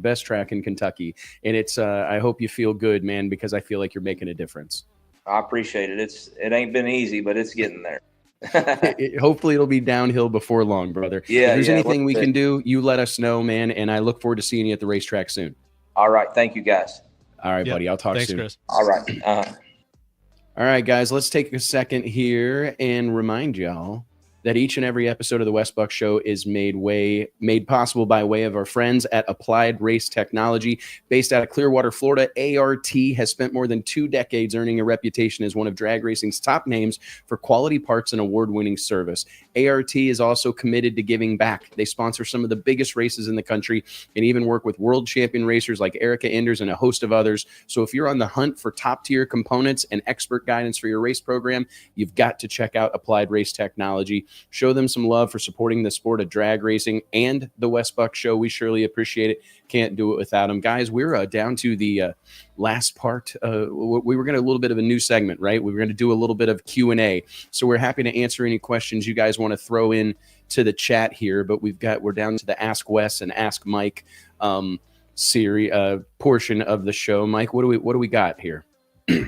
and it's. I hope you feel good, man, because I feel like you're making a difference. I appreciate it. It ain't been easy, but it's getting there. Hopefully it'll be downhill before long, brother. Yeah. If there's anything we can do, you let us know, man, and I look forward to seeing you at the racetrack soon. All right, thank you, guys. All right, buddy. I'll talk soon. Chris. All right. All right, guys, let's take a second here and remind y'all that each and every episode of the Wes Buck Show is made possible by way of our friends at Applied Race Technology. Based out of Clearwater, Florida, ART has spent more than 2 decades earning a reputation as one of drag racing's top names for quality parts and award-winning service. ART is also committed to giving back. They sponsor some of the biggest races in the country and even work with world champion racers like Erica Enders and a host of others. So if you're on the hunt for top-tier components and expert guidance for your race program, you've got to check out Applied Race Technology. show them some love for supporting the sport of drag racing and the Wes Buck Show. We surely appreciate it. Can't do it without them. Guys, we're down to the last part. We were going to a little bit of a new segment, right? We were going to do a little bit of Q&A. So we're happy to answer any questions you guys want to throw in to the chat here, but we're down to the Ask Wes and Ask Mike series portion of the show. Mike, what do we got here? We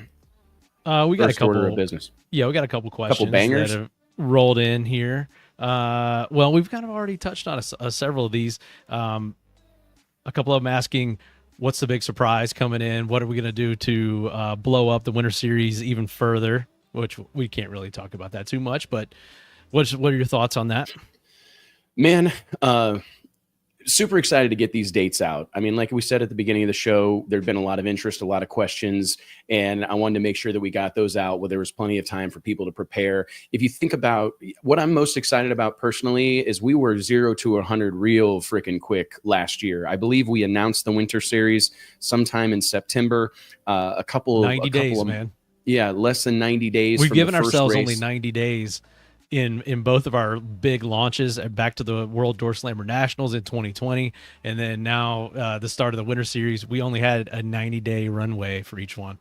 got a couple order of business. Yeah, we got a couple questions couple bangers that have rolled in here. Well, we've kind of already touched on several of these. A couple of them asking, what's the big surprise coming in? What are we going to do to blow up the Winter Series even further? Which we can't really talk about that too much, but what are your thoughts on that? Man, super excited to get these dates out. I mean, like we said at the beginning of the show, there'd been a lot of interest, a lot of questions, and I wanted to make sure that we got those out where there was plenty of time for people to prepare. If you think about what I'm most excited about personally is we were 0 to 100 real freaking quick last year. I believe we announced the Winter Series sometime in September. 90 days, man. Yeah, less than 90 days. We've given the first ourselves race. only 90 days in both of our big launches, back to the World Door Slammer Nationals in 2020, and then now the start of the Winter Series. We only had a 90-day runway for each one.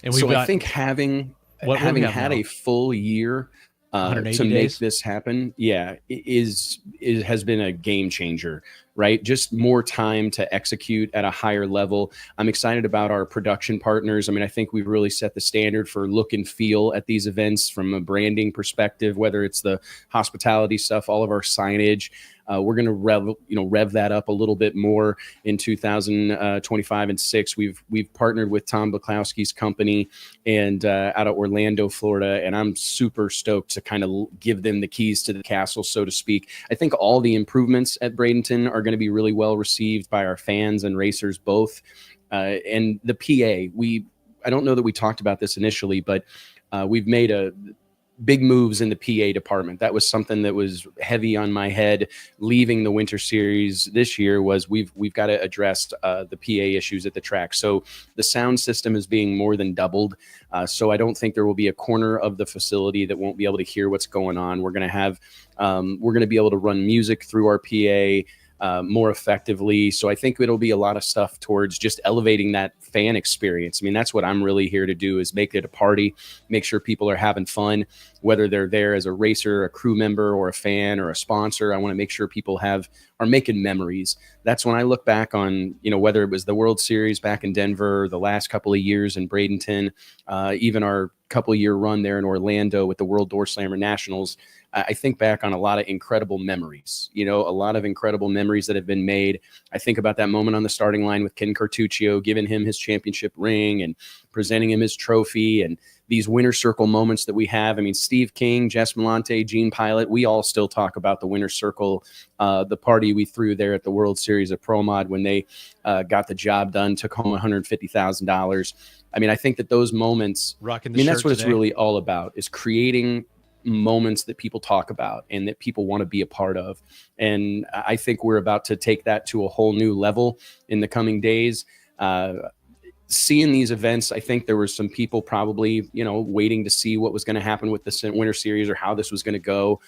And I think having had a full year to make days? this happen, has been a game changer, right? Just more time to execute at a higher level. I'm excited about our production partners. I mean, I think we've really set the standard for look and feel at these events from a branding perspective, whether it's the hospitality stuff, all of our signage. We're going to rev that up a little bit more in 2025 and 6. We've partnered with Tom Buklowski's company and out of Orlando, Florida, and I'm super stoked to kind of give them the keys to the castle, so to speak. I think all the improvements at Bradenton are going to be really well received by our fans and racers both. And the PA, I don't know that we talked about this initially, but we've made big moves in the PA department. That was something that was heavy on my head leaving the Winter Series this year. Was we've got to address the PA issues at the track. So the sound system is being more than doubled. So I don't think there will be a corner of the facility that won't be able to hear what's going on. We're going to be able to run music through our PA more effectively. So I think it'll be a lot of stuff towards just elevating that fan experience. I mean, that's what I'm really here to do, is make it a party, make sure people are having fun, whether they're there as a racer, a crew member, or a fan, or a sponsor. I want to make sure people are making memories. That's when I look back on, whether it was the World Series back in Denver, the last couple of years in Bradenton, even our couple year run there in Orlando with the World Door Slammer Nationals. I think back on a lot of incredible memories, a lot of incredible memories that have been made. I think about that moment on the starting line with Ken Cartuccio, giving him his championship ring and presenting him his trophy, and these winner circle moments that we have. I mean, Steve King, Jess Malante, Gene Pilot, we all still talk about the winner circle, the party we threw there at the World Series of Pro Mod when they got the job done, took home $150,000. I mean, I think that those moments, that's what it's really all about, is creating moments that people talk about and that people want to be a part of. And I think we're about to take that to a whole new level in the coming days. Seeing these events, I think there were some people probably, waiting to see what was going to happen with the Winter Series or how this was going to go.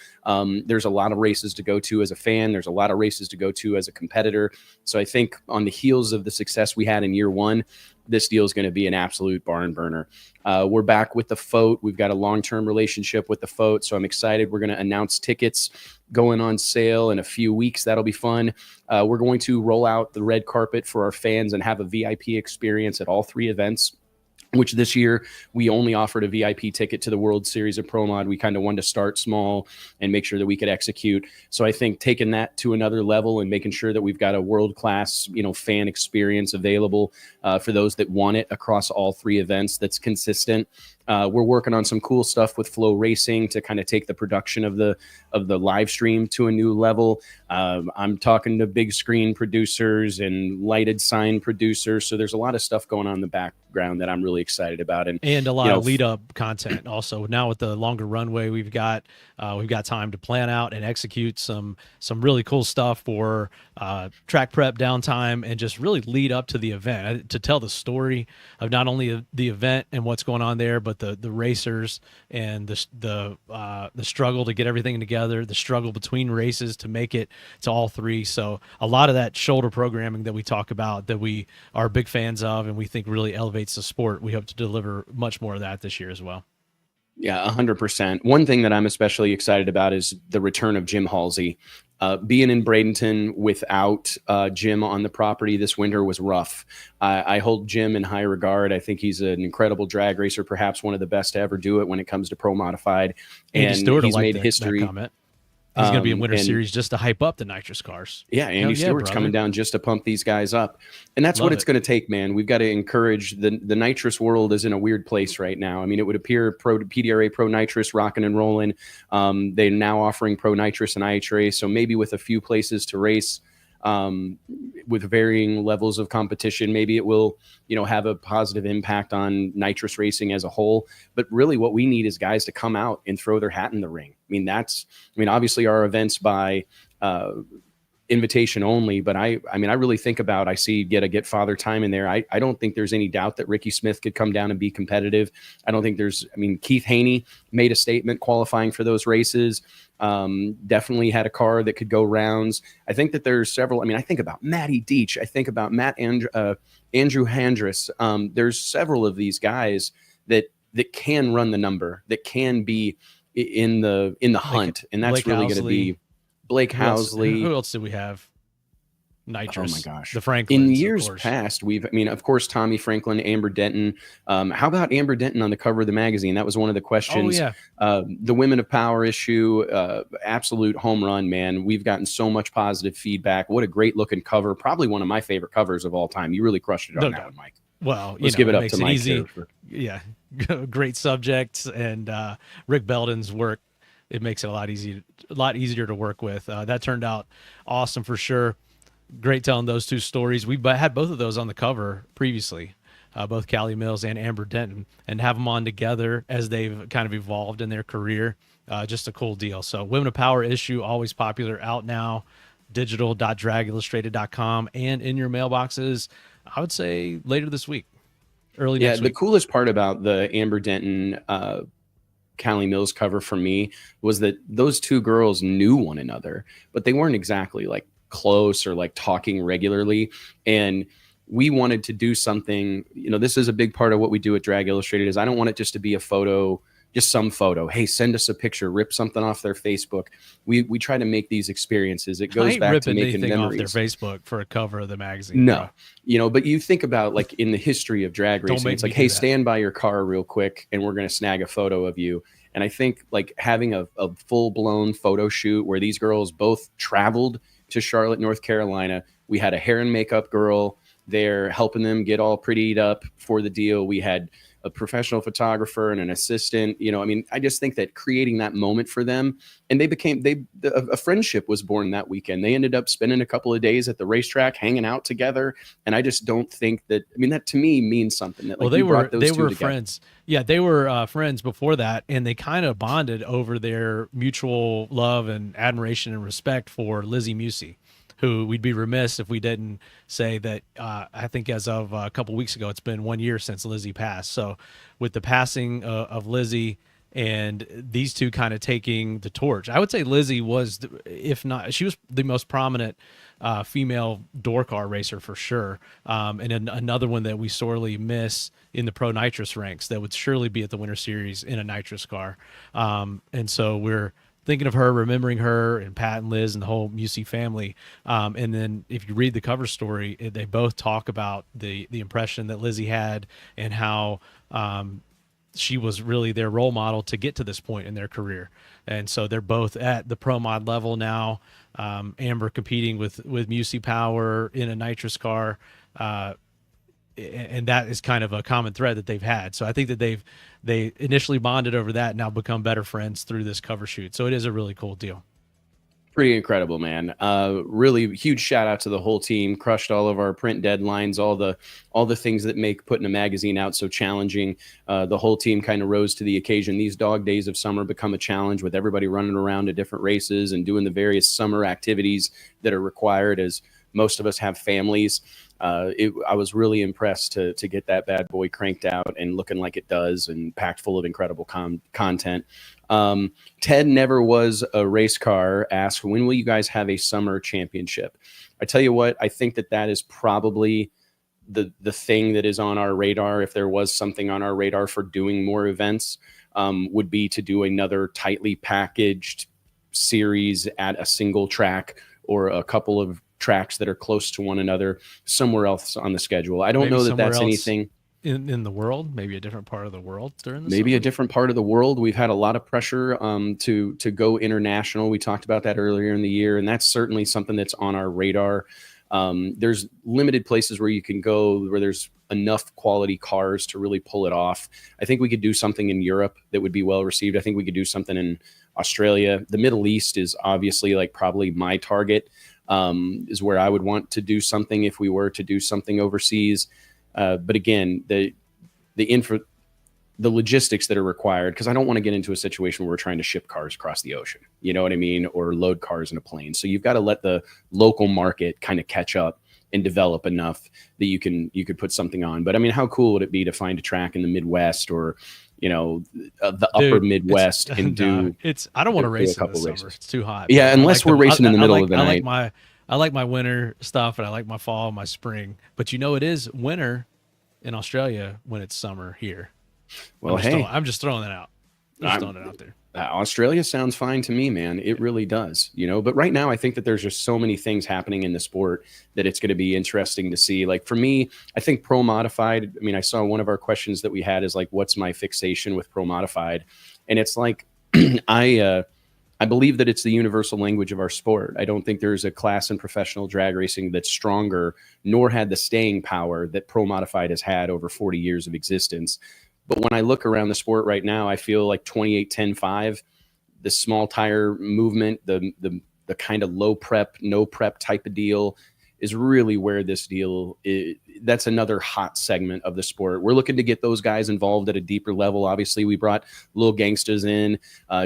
There's a lot of races to go to as a fan. There's a lot of races to go to as a competitor. So I think on the heels of the success we had in year one, this deal is going to be an absolute barn burner. We're back with the FOAT. We've got a long-term relationship with the FOAT, so I'm excited. We're going to announce tickets going on sale in a few weeks. That'll be fun. We're going to roll out the red carpet for our fans and have a VIP experience at all 3 events, which this year we only offered a VIP ticket to the World Series of Pro Mod. We kind of wanted to start small and make sure that we could execute. So I think taking that to another level and making sure that we've got a world-class, fan experience available for those that want it across all 3 events that's consistent. We're working on some cool stuff with Flow Racing to kind of take the production of the live stream to a new level. I'm talking to big screen producers and lighted sign producers. So there's a lot of stuff going on in the background that I'm really excited about. And a lot of lead up content also. Now with the longer runway, we've got time to plan out and execute some really cool stuff for track prep, downtime, and just really lead up to the event to tell the story of not only the event and what's going on there, but but the racers and the struggle to get everything together, the struggle between races to make it to all three. So a lot of that shoulder programming that we talk about, that we are big fans of, and we think really elevates the sport. We hope to deliver much more of that this year as well. Yeah, 100%. One thing that I'm especially excited about is the return of Jim Halsey. Being in Bradenton without Jim on the property this winter was rough. I hold Jim in high regard. I think he's an incredible drag racer, perhaps one of the best to ever do it when it comes to pro modified. Andy Stewart he's made that history. That comment. He's going to be in Winter Series just to hype up the nitrous cars. Yeah, Andy Stewart's coming down just to pump these guys up. And that's what it's going to take, man. We've got to encourage the nitrous world is in a weird place right now. I mean, it would appear PDRA Pro Nitrous rocking and rolling. They're now offering Pro Nitrous and IHRA. So maybe with a few places to race, with varying levels of competition, maybe it will, have a positive impact on nitrous racing as a whole. But really what we need is guys to come out and throw their hat in the ring. Obviously our events by invitation only, but I really think about, I see get Father Time in there. I don't think there's any doubt that Ricky Smith could come down and be competitive. I don't think Keith Haney made a statement qualifying for those races. Definitely had a car that could go rounds. I think that there's several. I think about Matty Deach. I think about Andrew Handress. There's several of these guys that can run the number, that can be in the hunt, and that's really going to be Blake Housley. Who else did we have? Nitrous. Oh my gosh. The Franklins. In years past, of course, Tommy Franklin, Amber Denton. How about Amber Denton on the cover of the magazine? That was one of the questions. Oh, yeah. The Women of Power issue, absolute home run, man. We've gotten so much positive feedback. What a great looking cover. Probably one of my favorite covers of all time. You really crushed it on that one, Mike. Well, let's give it up to Mike. Easy. Yeah. Great subjects, and Rick Belden's work. It makes it a lot easier to work with. That turned out awesome for sure. Great telling those two stories. We had both of those on the cover previously, both Callie Mills and Amber Denton, and have them on together as they've kind of evolved in their career. Just a cool deal. So Women of Power issue, always popular, out now, digital.dragillustrated.com, and in your mailboxes, I would say later this week, early next week. The coolest part about the Amber Denton Callie Mills cover for me was that those two girls knew one another, but they weren't exactly like close or like talking regularly. And we wanted to do something, this is a big part of what we do at Drag Illustrated, is I don't want it just to be a photo, just some photo. Hey, send us a picture, rip something off their Facebook. We try to make these experiences. It goes back to making memories. Off their Facebook for a cover of the magazine. No, but you think about like in the history of drag racing, it's like, hey, stand by your car real quick and we're going to snag a photo of you. And I think like having a full blown photo shoot where these girls both traveled to Charlotte, North Carolina. We had a hair and makeup girl there helping them get all prettied up for the deal. We had a professional photographer and an assistant. I just think that creating that moment for them, and a friendship was born that weekend. They ended up spending a couple of days at the racetrack hanging out together. And I just don't think that, that to me means something. That they were friends. Yeah, they were friends before that, and they kind of bonded over their mutual love and admiration and respect for Lizzie Musey, who we'd be remiss if we didn't say that. I think as of a couple weeks ago, it's been 1 year since Lizzie passed. So with the passing of Lizzie and these two kind of taking the torch, I would say Lizzie was, she was the most prominent female door car racer for sure. And another one that we sorely miss in the pro nitrous ranks that would surely be at the Winter Series in a nitrous car. And so we're thinking of her, remembering her, and Pat and Liz and the whole Musey family. And then if you read the cover story, they both talk about the impression that Lizzie had and how she was really their role model to get to this point in their career. And so they're both at the pro mod level now. Amber competing with Musey Power in a nitrous car. And that is kind of a common thread that they've had. So I think that they initially bonded over that, now become better friends through this cover shoot. So it is a really cool deal. Pretty incredible, man. Really huge shout out to the whole team. Crushed all of our print deadlines, all the things that make putting a magazine out so challenging. The whole team kind of rose to the occasion. These dog days of summer become a challenge with everybody running around to different races and doing the various summer activities that are required as Most of us have families. I was really impressed to get that bad boy cranked out and looking like it does, and packed full of incredible content. Ted Never Was a Race Car asked, when will you guys have a summer championship? I tell you what, I think that is probably the thing that is on our radar. If there was something on our radar for doing more events, would be to do another tightly packaged series at a single track or a couple of tracks that are close to one another somewhere else on the schedule. I don't know that that's anything in the world, maybe a different part of the world during the maybe summer. A different part of the world. We've had a lot of pressure to go international. We talked about that earlier in the year, and that's certainly something that's on our radar. There's limited places where you can go where there's enough quality cars to really pull it off. I think we could do something in Europe that would be well received. I think we could do something in Australia. The Middle East is obviously like probably my target, is where I would want to do something if we were to do something overseas. But again, the logistics that are required, because I don't want to get into a situation where we're trying to ship cars across the ocean, you know what I mean? Or load cars in a plane. So you've got to let the local market kind of catch up and develop enough that you could put something on. But I mean, how cool would it be to find a track in the Midwest or, you know, the upper Midwest and do I don't want to race a couple in the races. summer. It's too hot. Yeah, unless we're racing in the middle of the night. I like my winter stuff, and I like my fall, my spring. But you know, it is winter in Australia when it's summer here. Well, I'm just throwing that out. I'm throwing it out there. Australia sounds fine to me, man. It really does, you know. But right now, I think that there's just so many things happening in the sport that it's going to be interesting to see. Like for me, I think pro modified. I mean, I saw one of our questions that we had is like, what's my fixation with pro modified? And it's like, I believe that it's the universal language of our sport. I don't think there's a class in professional drag racing that's stronger, nor had the staying power that pro modified has had over 40 years of existence. But when I look around the sport right now, I feel like 28-10-5, the small tire movement, the kind of low prep, no prep type of deal is really where this deal is. That's another hot segment of the sport. We're looking to get those guys involved at a deeper level. Obviously, we brought Little Gangsters in,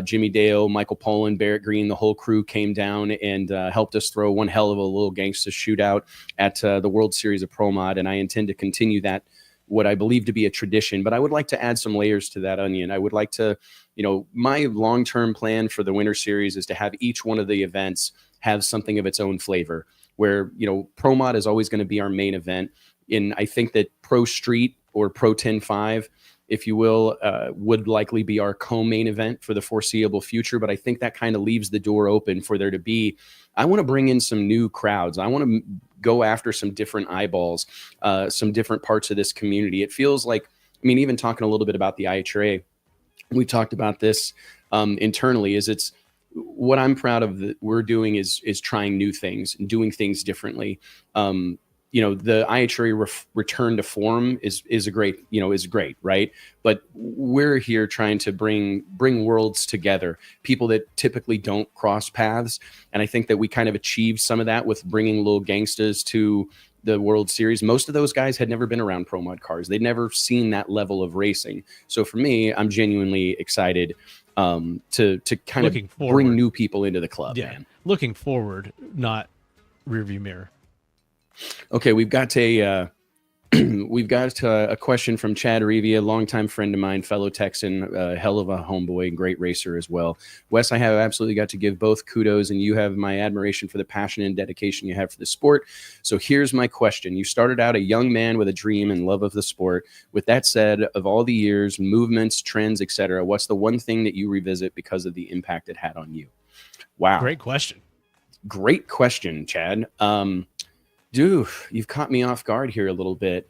Jimmy Dale, Michael Pollan, Barrett Green, the whole crew came down and helped us throw one hell of a Little Gangsters shootout at the World Series of Pro Mod, and I intend to continue that, what I believe to be a tradition, but I would like to add some layers to that onion. I would like to, you know, my long-term plan for the Winter Series is to have each one of the events have something of its own flavor, where, you know, Pro Mod is always going to be our main event. And I think that Pro Street or Pro 10-5, if you will, would likely be our co-main event for the foreseeable future. But I think that kind of leaves the door open for there to be, I want to bring in some new crowds. I want to go after some different eyeballs, some different parts of this community. It feels like, I mean, even talking a little bit about the IHRA, we talked about this internally, is it's what I'm proud of that we're doing is trying new things and doing things differently. You know, the IHRA return to form is a great, you know, is great, right? But we're here trying to bring worlds together, people that typically don't cross paths. And I think that we kind of achieved some of that with bringing Little Gangsters to the World Series. Most of those guys had never been around Pro Mod cars. They'd never seen that level of racing. So for me, I'm genuinely excited to kind of bring new people into the club. Yeah, man. Looking forward, not rearview mirror. Okay, we've got a question from Chad Revia, longtime friend of mine, fellow Texan, hell of a homeboy, great racer as well. Wes, I have absolutely got to give both kudos, and you have my admiration for the passion and dedication you have for the sport. So here's my question. You started out a young man with a dream and love of the sport. With that said, of all the years, movements, trends, etc., what's the one thing that you revisit because of the impact it had on you? Wow. Great question. Great question, Chad. Dude, you've caught me off guard here a little bit.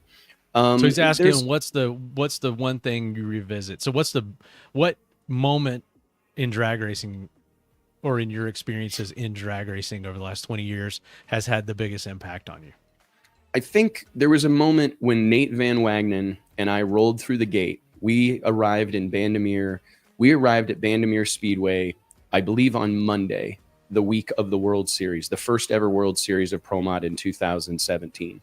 So he's asking, what's the one thing you revisit? So what moment in drag racing, or in your experiences in drag racing over the last 20 years, has had the biggest impact on you? I think there was a moment when Nate Van Wagenen and I rolled through the gate. We arrived in Bandimere. We arrived at Bandimere Speedway, I believe on Monday, the week of the World Series, the first ever World Series of Pro Mod in 2017.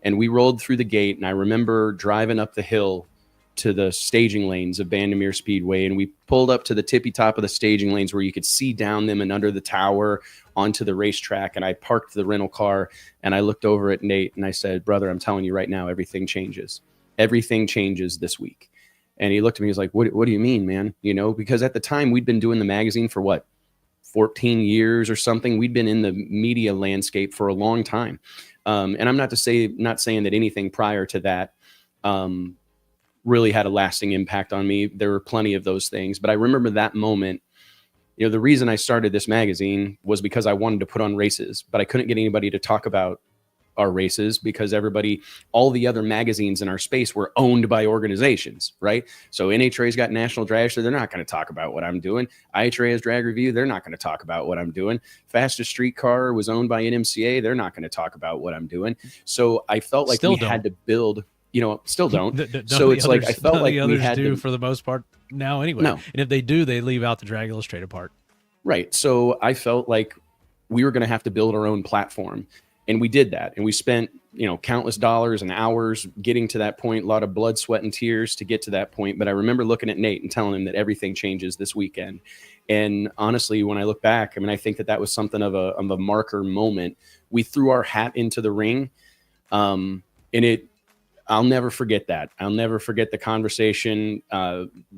And we rolled through the gate, and I remember driving up the hill to the staging lanes of Bandimere Speedway, and we pulled up to the tippy top of the staging lanes where you could see down them and under the tower onto the racetrack. And I parked the rental car and I looked over at Nate and I said, brother, I'm telling you right now, everything changes. Everything changes this week. And he looked at me, he's like, what do you mean, man? You know, because at the time we'd been doing the magazine for what, 14 years or something. We'd been in the media landscape for a long time. And I'm not saying that anything prior to that really had a lasting impact on me. There were plenty of those things, but I remember that moment. You know, the reason I started this magazine was because I wanted to put on races, but I couldn't get anybody to talk about our races because all the other magazines in our space were owned by organizations, right? So NHRA's got National Drag Show. They're not going to talk about what I'm doing. IHRA has Drag Review. They're not going to talk about what I'm doing. Fastest Streetcar was owned by NMCA. They're not going to talk about what I'm doing. So I felt like we had to build, you know, still don't. So it's like, I felt like we had to, for the most part now anyway. No. And if they do, they leave out the Drag Illustrated part. Right. So I felt like we were going to have to build our own platform. And we did that. And we spent, you know, countless dollars and hours getting to that point, a lot of blood, sweat, and tears to get to that point. But I remember looking at Nate and telling him that everything changes this weekend. And honestly, when I look back, I mean, I think that was something of a marker moment. We threw our hat into the ring. And I'll never forget that. I'll never forget the conversation,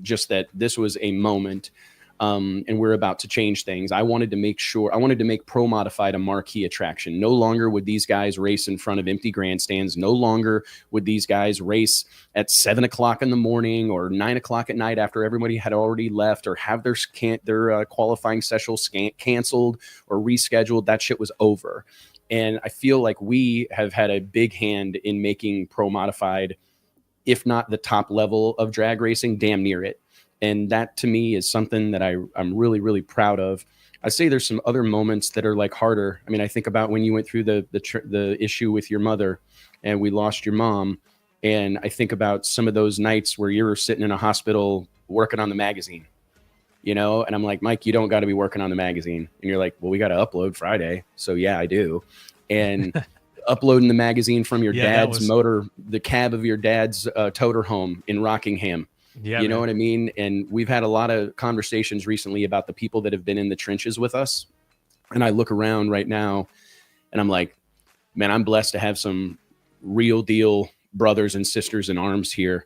just that this was a moment. And we're about to change things. I wanted to make Pro Modified a marquee attraction. No longer would these guys race in front of empty grandstands. No longer would these guys race at 7 o'clock in the morning or 9 o'clock at night after everybody had already left, or have their qualifying sessions canceled or rescheduled. That shit was over. And I feel like we have had a big hand in making Pro Modified, if not the top level of drag racing, damn near it. And that to me is something that I'm really, really proud of. I say there's some other moments that are like harder. I mean, I think about when you went through the issue with your mother and we lost your mom. And I think about some of those nights where you were sitting in a hospital working on the magazine, you know, and I'm like, Mike, you don't got to be working on the magazine. And you're like, well, we got to upload Friday. So yeah, I do. And uploading the magazine from your dad's motor, the cab of your dad's toter home in Rockingham. Yeah, you know what I mean? And we've had a lot of conversations recently about the people that have been in the trenches with us. And I look around right now and I'm like, man, I'm blessed to have some real deal brothers and sisters in arms here.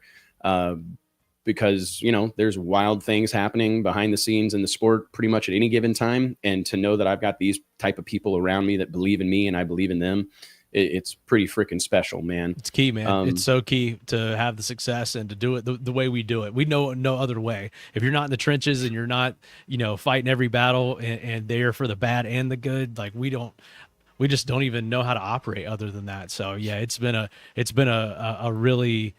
Because, you know, there's wild things happening behind the scenes in the sport pretty much at any given time. And to know that I've got these type of people around me that believe in me and I believe in them, it's pretty freaking special, man. It's key, man. It's so key to have the success and to do it the way we do it. We know no other way. If you're not in the trenches and you're not, you know, fighting every battle and there for the bad and the good, like we just don't even know how to operate other than that. So yeah, it's been a really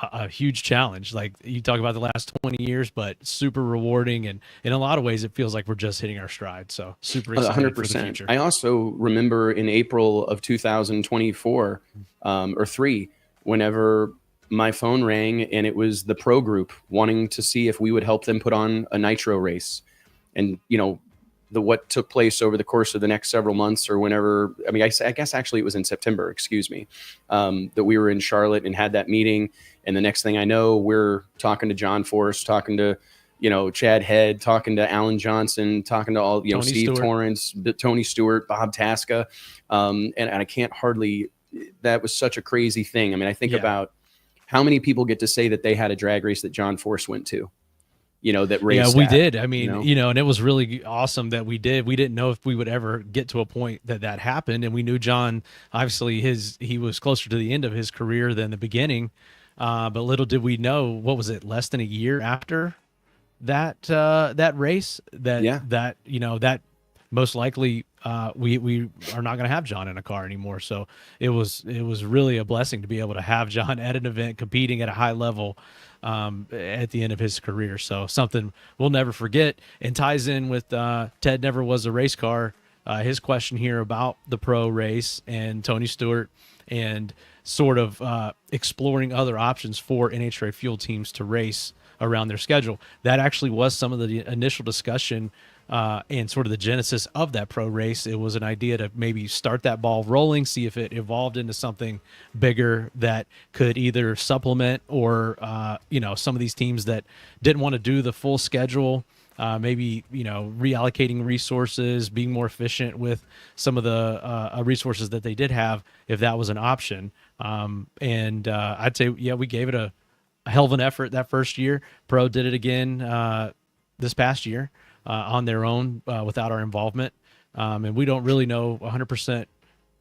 a huge challenge. Like you talk about the last 20 years, but super rewarding. And in a lot of ways, it feels like we're just hitting our stride. So super excited 100%. For the future. I also remember in April of 2024 or 3, whenever my phone rang and it was the pro group wanting to see if we would help them put on a nitro race. And, you know, what took place over the course of the next several months or whenever, I mean, I guess actually it was in September, excuse me, that we were in Charlotte and had that meeting. And the next thing I know, we're talking to John Forrest, talking to, you know, Chad Head, talking to Alan Johnson, talking to all, you know, Steve Torrance, Tony Stewart, Bob Tasca. And I can't hardly, that was such a crazy thing. I mean, I think about how many people get to say that they had a drag race that John Forrest went to. You know, that race. Yeah, we did. I mean, you know, and it was really awesome that we did. We didn't know if we would ever get to a point that happened. And we knew John, obviously he was closer to the end of his career than the beginning. But little did we know, what was it, less than a year after that race that, you know, that most likely we are not going to have John in a car anymore. So it was really a blessing to be able to have John at an event competing at a high level at the end of his career. So something we'll never forget, and ties in with Ted Never Was a Race Car. His question here about the pro race and Tony Stewart and sort of exploring other options for NHRA fuel teams to race around their schedule. That actually was some of the initial discussion and sort of the genesis of that pro race. It was an idea to maybe start that ball rolling, see if it evolved into something bigger that could either supplement or, some of these teams that didn't want to do the full schedule, maybe, reallocating resources, being more efficient with some of the resources that they did have, if that was an option. I'd say, yeah, we gave it a hell of an effort that first year. Pro did it again this past year on their own without our involvement. And we don't really know 100%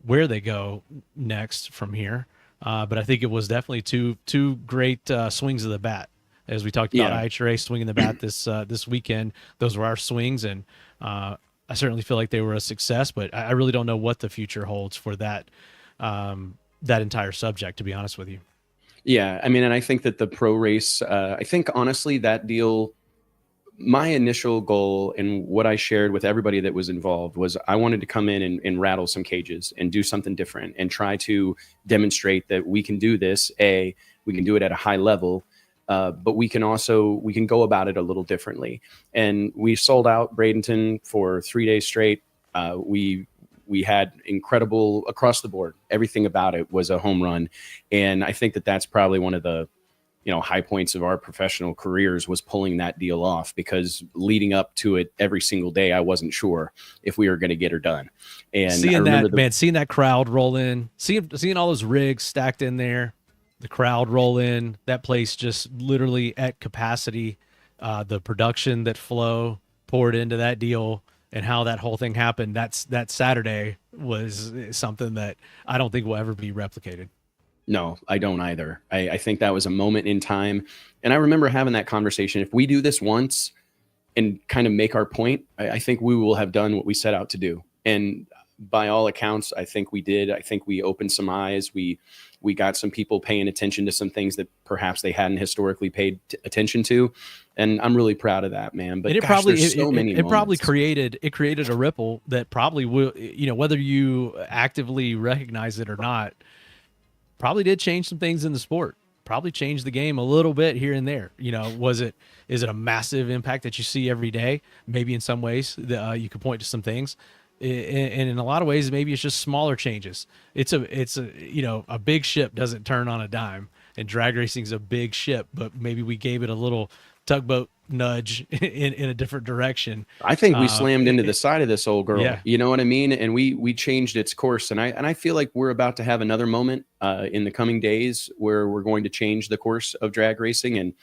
where they go next from here. But I think it was definitely two great swings of the bat. As we talked about IHRA swinging the bat this weekend, those were our swings. And I certainly feel like they were a success, but I really don't know what the future holds for that entire subject, to be honest with you. Yeah, I mean, and I think that the pro race, I think honestly that deal, my initial goal and what I shared with everybody that was involved was I wanted to come in and rattle some cages and do something different and try to demonstrate that we can do this. We can do it at a high level, but we can go about it a little differently. And we sold out Bradenton for 3 days straight. We had incredible across the board. Everything about it was a home run. And I think that that's probably one of the, high points of our professional careers was pulling that deal off, because leading up to it every single day, I wasn't sure if we were going to get her done. And seeing that crowd roll in, seeing all those rigs stacked in there, the crowd roll in, that place just literally at capacity, the production that Flo poured into that deal and how that whole thing happened. That Saturday was something that I don't think will ever be replicated. No, I don't either. I think that was a moment in time. And I remember having that conversation. If we do this once and kind of make our point, I think we will have done what we set out to do. And by all accounts, I think we did. I think we opened some eyes. We got some people paying attention to some things that perhaps they hadn't historically paid attention to. And I'm really proud of that, man. But it probably created a ripple that probably will, whether you actively recognize it or not, probably did change some things in the sport, probably changed the game a little bit here and there. Is it a massive impact that you see every day? Maybe in some ways you could point to some things. And in a lot of ways, maybe it's just smaller changes. It's a big ship doesn't turn on a dime, and drag racing's a big ship, but maybe we gave it a little tugboat nudge in a different direction. I think we slammed into the side of this old girl. Yeah. You know what I mean? And we changed its course. And I feel like we're about to have another moment in the coming days where we're going to change the course of drag racing. And,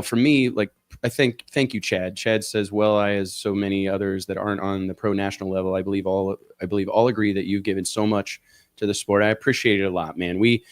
for me, like, thank you, Chad. Chad says, well, as so many others that aren't on the pro national level, I believe all agree that you've given so much to the sport. I appreciate it a lot, man. We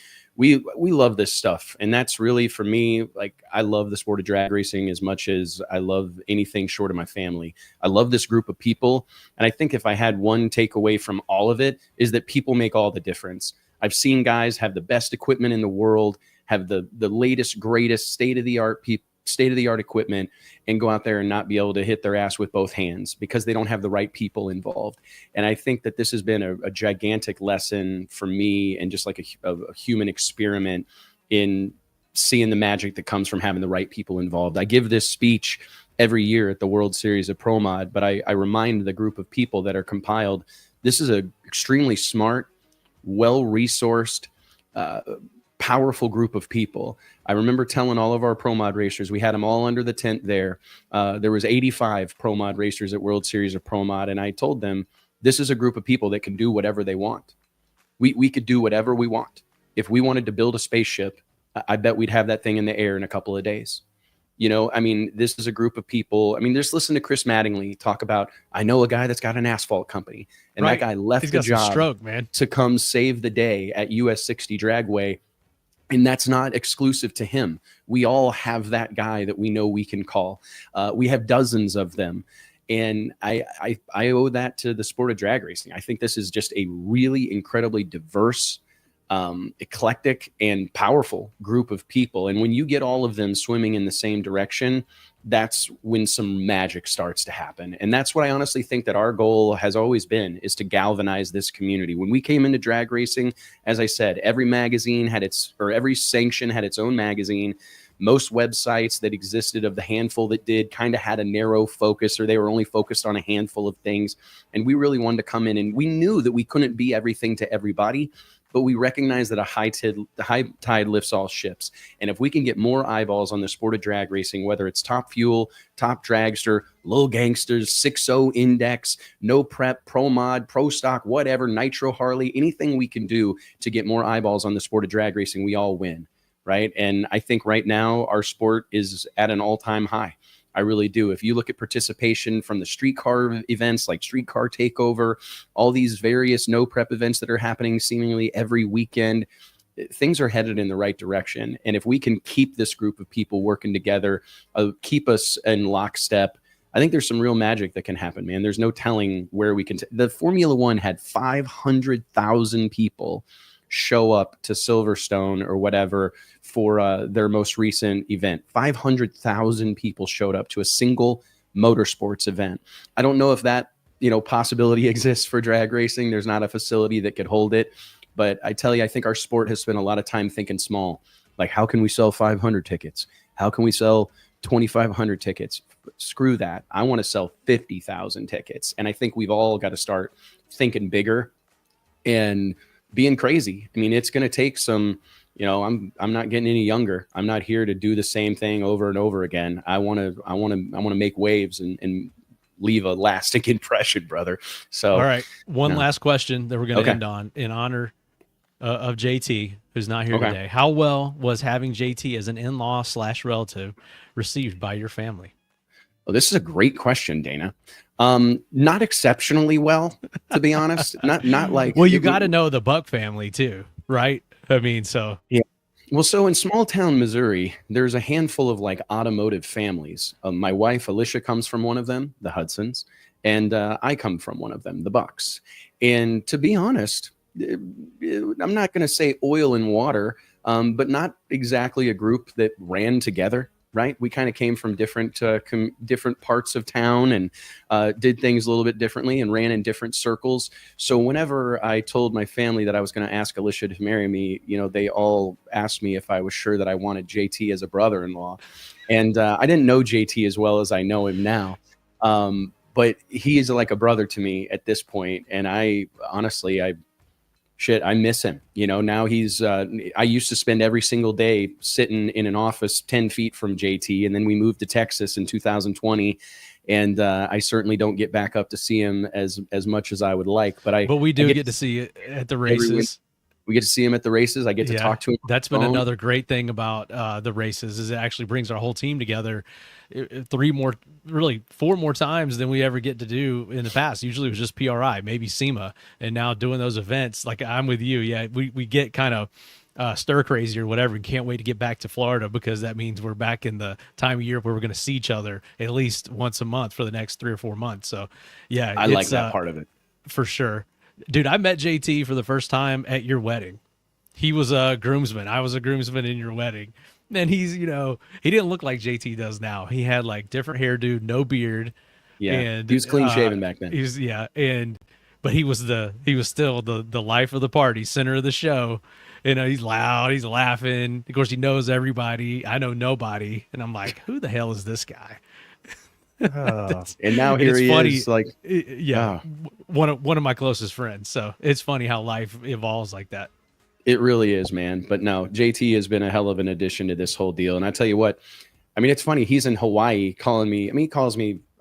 love this stuff. And that's really, for me, like, I love the sport of drag racing as much as I love anything short of my family. I love this group of people. And I think if I had one takeaway from all of it, is that people make all the difference. I've seen guys have the best equipment in the world, have the latest, greatest state-of-the-art equipment, and go out there and not be able to hit their ass with both hands because they don't have the right people involved. And I think that this has been a gigantic lesson for me, and just like a human experiment in seeing the magic that comes from having the right people involved. I give this speech every year at the World Series of Pro Mod, but I remind the group of people that are compiled, this is an extremely smart, well-resourced, powerful group of people. I remember telling all of our pro mod racers, we had them all under the tent there. There was 85 pro mod racers at World Series of Pro Mod. And I told them, this is a group of people that can do whatever they want. We could do whatever we want. If we wanted to build a spaceship, I bet we'd have that thing in the air in a couple of days. This is a group of people. Just listen to Chris Mattingly talk about, I know a guy that's got an asphalt company, and right. That guy left the job to come save the day at US 60 Dragway. And that's not exclusive to him. We all have that guy that we know we can call. We have dozens of them. And I owe that to the sport of drag racing. I think this is just a really incredibly diverse, eclectic, and powerful group of people. And when you get all of them swimming in the same direction, that's when some magic starts to happen. And that's what I honestly think that our goal has always been, is to galvanize this community. When we came into drag racing, as I said, every sanction had its own magazine. Most websites that existed, of the handful that did, kind of had a narrow focus, or they were only focused on a handful of things. And we really wanted to come in, and we knew that we couldn't be everything to everybody, but we recognize that the high tide lifts all ships. And if we can get more eyeballs on the sport of drag racing, whether it's Top Fuel, Top Dragster, Lil Gangsters, 6.0 Index, No Prep, Pro Mod, Pro Stock, whatever, Nitro Harley, anything we can do to get more eyeballs on the sport of drag racing, we all win, right? And I think right now our sport is at an all-time high. I really do. If you look at participation from the streetcar events like Streetcar Takeover, all these various no prep events that are happening seemingly every weekend, things are headed in the right direction. And if we can keep this group of people working together, keep us in lockstep, I think there's some real magic that can happen, man. There's no telling where we can. The Formula One had 500,000 people show up to Silverstone or whatever for their most recent event. 500,000 people showed up to a single motorsports event. I don't know if that, possibility exists for drag racing. There's not a facility that could hold it. But I tell you, I think our sport has spent a lot of time thinking small. Like, how can we sell 500 tickets? How can we sell 2,500 tickets? Screw that. I want to sell 50,000 tickets. And I think we've all got to start thinking bigger and being crazy. I mean, it's going to take some, I'm not getting any younger. I'm not here to do the same thing over and over again. I want to make waves and leave a lasting impression, brother. So, all right. One last question that we're going to end on in honor of JT, who's not here today. How well was having JT as an in-law / relative received by your family? Well, this is a great question, Dana. Not exceptionally well, to be honest. Not like. Well, you got to know the Buck family too, right? I mean, so yeah. Well, so in small town Missouri, there's a handful of like automotive families. My wife Alicia comes from one of them, the Hudsons, and I come from one of them, the Bucks. And to be honest, I'm not going to say oil and water, but not exactly a group that ran together. Right. We kind of came from different parts of town and did things a little bit differently and ran in different circles. So whenever I told my family that I was going to ask Alicia to marry me, they all asked me if I was sure that I wanted JT as a brother-in-law. And I didn't know JT as well as I know him now. But he is like a brother to me at this point. And I miss him. Now he's, I used to spend every single day sitting in an office 10 feet from JT. And then we moved to Texas in 2020. And I certainly don't get back up to see him as much as I would like. But we do get to see it at the races. We get to see him at the races. I get to talk to him. That's been another great thing about the races, is it actually brings our whole team together 4 more times than we ever get to do in the past. Usually it was just PRI, maybe SEMA, and now doing those events, like I'm with you. Yeah, we get kind of stir crazy or whatever, and can't wait to get back to Florida, because that means we're back in the time of year where we're going to see each other at least once a month for the next 3 or 4 months. So yeah, I like that part of it for sure. Dude, I met JT for the first time at your wedding. He was a groomsman. I was a groomsman in your wedding. And he's, he didn't look like JT does now. He had like different hairdo, no beard. Yeah, and he was clean shaven back then. But he was still the life of the party, center of the show. He's loud, he's laughing. Of course, he knows everybody. I know nobody, and I'm like, who the hell is this guy? And now here he funny, is, like, one of my closest friends. So it's funny how life evolves like that. It really is, man. But no, JT has been a hell of an addition to this whole deal. And I tell you what, I mean, it's funny. He's in Hawaii calling me. I mean,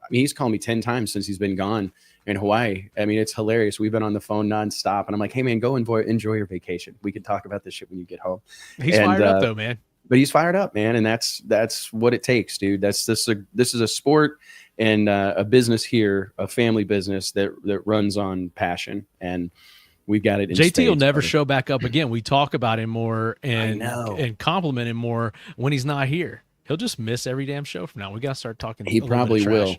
he's called me 10 times since he's been gone in Hawaii. I mean, it's hilarious. We've been on the phone nonstop, and I'm like, hey man, go enjoy your vacation. We can talk about this shit when you get home. He's fired up though, man. But he's fired up, man, and that's what it takes, dude. This is a sport and a business here, a family business that runs on passion, and we've got it. JT will never show back up again. We talk about him more and compliment him more when he's not here. He'll just miss every damn show from now. We got to start talking. He probably will.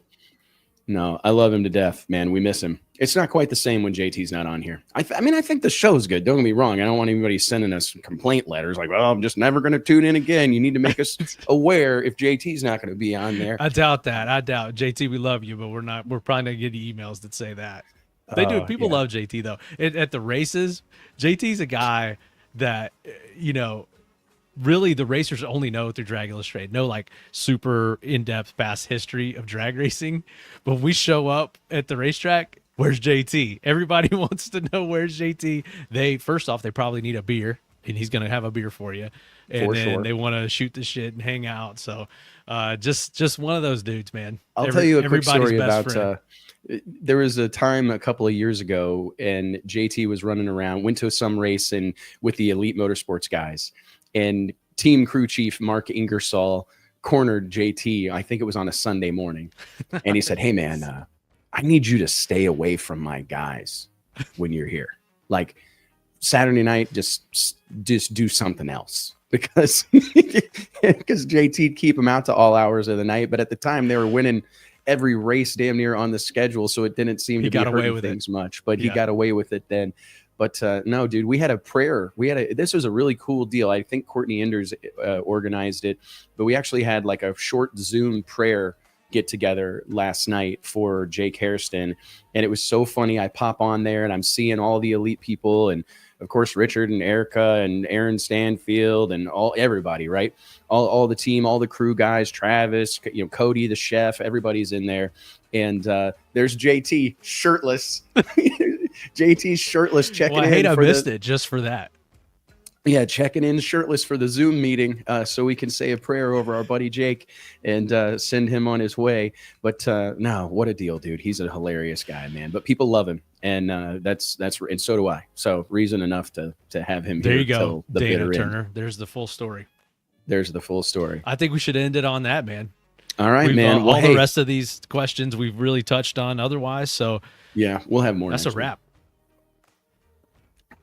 No, I love him to death, man. We miss him. It's not quite the same when JT's not on here. I think the show's good. Don't get me wrong. I don't want anybody sending us complaint letters like, well, I'm just never going to tune in again. You need to make us aware if JT's not going to be on there. I doubt that. JT, we love you, but we're probably not getting emails that say that. They do. People love JT though. At the races, JT's a guy that, really the racers only know through Drag Illustrated, no like super in-depth past history of drag racing. But when we show up at the racetrack, where's JT? Everybody wants to know where's JT. First off, they probably need a beer, and he's going to have a beer for you. And then they want to shoot the shit and hang out. So just one of those dudes, man. I'll tell you a quick story about there was a time a couple of years ago, and JT was running around, went to some race and with the Elite Motorsports guys, and team crew chief Mark Ingersoll cornered JT. I think it was on a Sunday morning, and he said, "Hey man, I need you to stay away from my guys when you're here. Like Saturday night, just do something else." Because JT'd keep him out to all hours of the night. But at the time, they were winning every race damn near on the schedule, so it didn't seem to be hurting things much. But he got away with it then. But no, dude, we had a prayer. This was a really cool deal. I think Courtney Enders organized it, but we actually had like a short Zoom prayer get together last night for Jake Hairston, and it was so funny. I pop on there and I'm seeing all the elite people, and of course Richard and Erica and Aaron Stanfield and everybody, right? All the team, all the crew guys, Travis, Cody the chef, everybody's in there, and there's JT shirtless. JT's shirtless checking in. I hate I missed it just for that. Yeah, checking in shirtless for the Zoom meeting so we can say a prayer over our buddy Jake and send him on his way. But no, what a deal, dude. He's a hilarious guy, man. But people love him, and and so do I. So reason enough to have him there here. You go, till the Dana bitter Turner. end. There's the full story. There's the full story. I think we should end it on that, man. All right, man. Well, all the rest of these questions we've really touched on otherwise. So yeah, we'll have more. That's a wrap.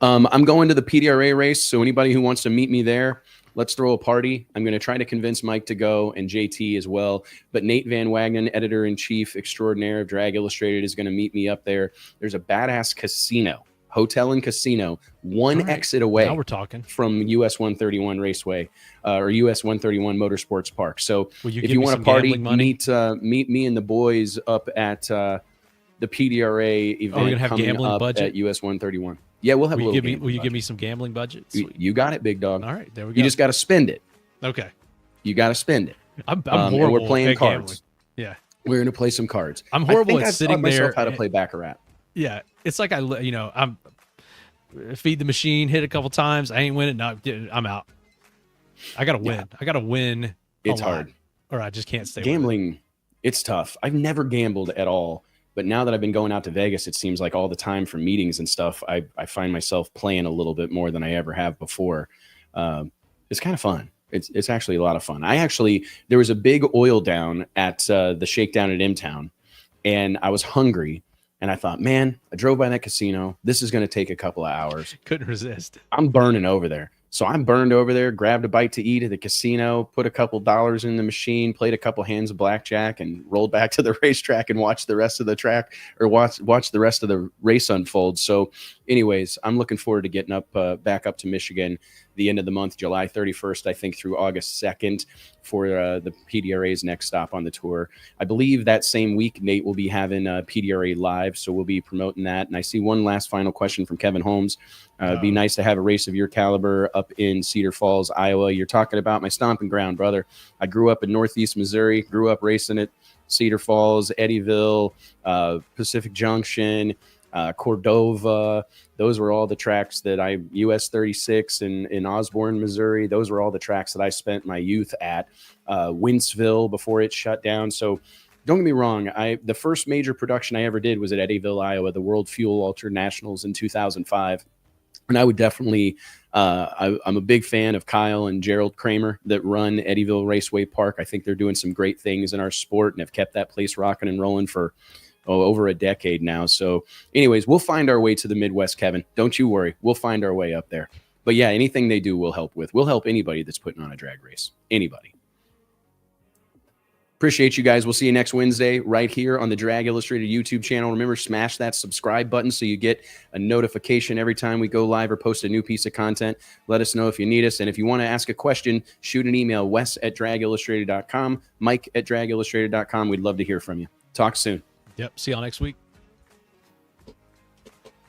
I'm going to the PDRA race, so anybody who wants to meet me there, let's throw a party. I'm going to try to convince Mike to go and JT as well. But Nate Van Wagenen, editor-in-chief extraordinaire of Drag Illustrated, is going to meet me up there. There's a badass casino, hotel and casino, one exit away. Now we're talking. From US 131 Raceway or US 131 Motorsports Park. So if you want to party, meet me and the boys up at the PDRA event. Are we going to have coming gambling up budget at US 131. Yeah, we'll have a little Will you give me some gambling budget? You got it, big dog. All right, there we go. You just got to spend it. Okay. You got to spend it. I'm horrible. We're playing at cards. Gambling. Yeah. We're going to play some cards. I'm horrible at I've sitting taught myself there. How to play Baccarat. Yeah, it's like I'm feed the machine, hit a couple times. I ain't winning. No, I'm out. I got to win. I got to win. It's hard. Or I just can't stay. Gambling, it's tough. I've never gambled at all. But now that I've been going out to Vegas, it seems like all the time for meetings and stuff, I find myself playing a little bit more than I ever have before. It's kind of fun. It's actually a lot of fun. There was a big oil down at the Shakedown at M-Town, and I was hungry. And I thought, man, I drove by that casino. This is going to take a couple of hours. Couldn't resist. I'm burning over there. So I'm burned over there, grabbed a bite to eat at the casino, put a couple dollars in the machine, played a couple hands of blackjack, and rolled back to the racetrack and watched the rest of the track or watch the rest of the race unfold. So anyways, I'm looking forward to getting back up to Michigan the end of the month, July 31st, I think, through August 2nd for the PDRA's next stop on the tour. I believe that same week, Nate will be having PDRA Live, so we'll be promoting that. And I see one last final question from Kevin Holmes. It'd be nice to have a race of your caliber up in Cedar Falls, Iowa. You're talking about my stomping ground, brother. I grew up in Northeast Missouri, grew up racing at Cedar Falls, Eddyville, Pacific Junction, Cordova. Those were all the tracks that US 36 in Osborne, Missouri. Those were all the tracks that I spent my youth at. Winceville before it shut down. So don't get me wrong. The first major production I ever did was at Eddyville, Iowa, the World Fuel Ultra Nationals in 2005. And I would definitely, I'm a big fan of Kyle and Gerald Kramer that run Eddyville Raceway Park. I think they're doing some great things in our sport and have kept that place rocking and rolling for over a decade now. So anyways, we'll find our way to the Midwest, Kevin. Don't you worry. We'll find our way up there. But yeah, anything they do, we'll help with. We'll help anybody that's putting on a drag race. Anybody. Appreciate you guys. We'll see you next Wednesday right here on the Drag Illustrated YouTube channel. Remember, smash that subscribe button so you get a notification every time we go live or post a new piece of content. Let us know if you need us. And if you want to ask a question, shoot an email, wes@dragillustrated.com, mike@dragillustrated.com. We'd love to hear from you. Talk soon. Yep. See y'all next week.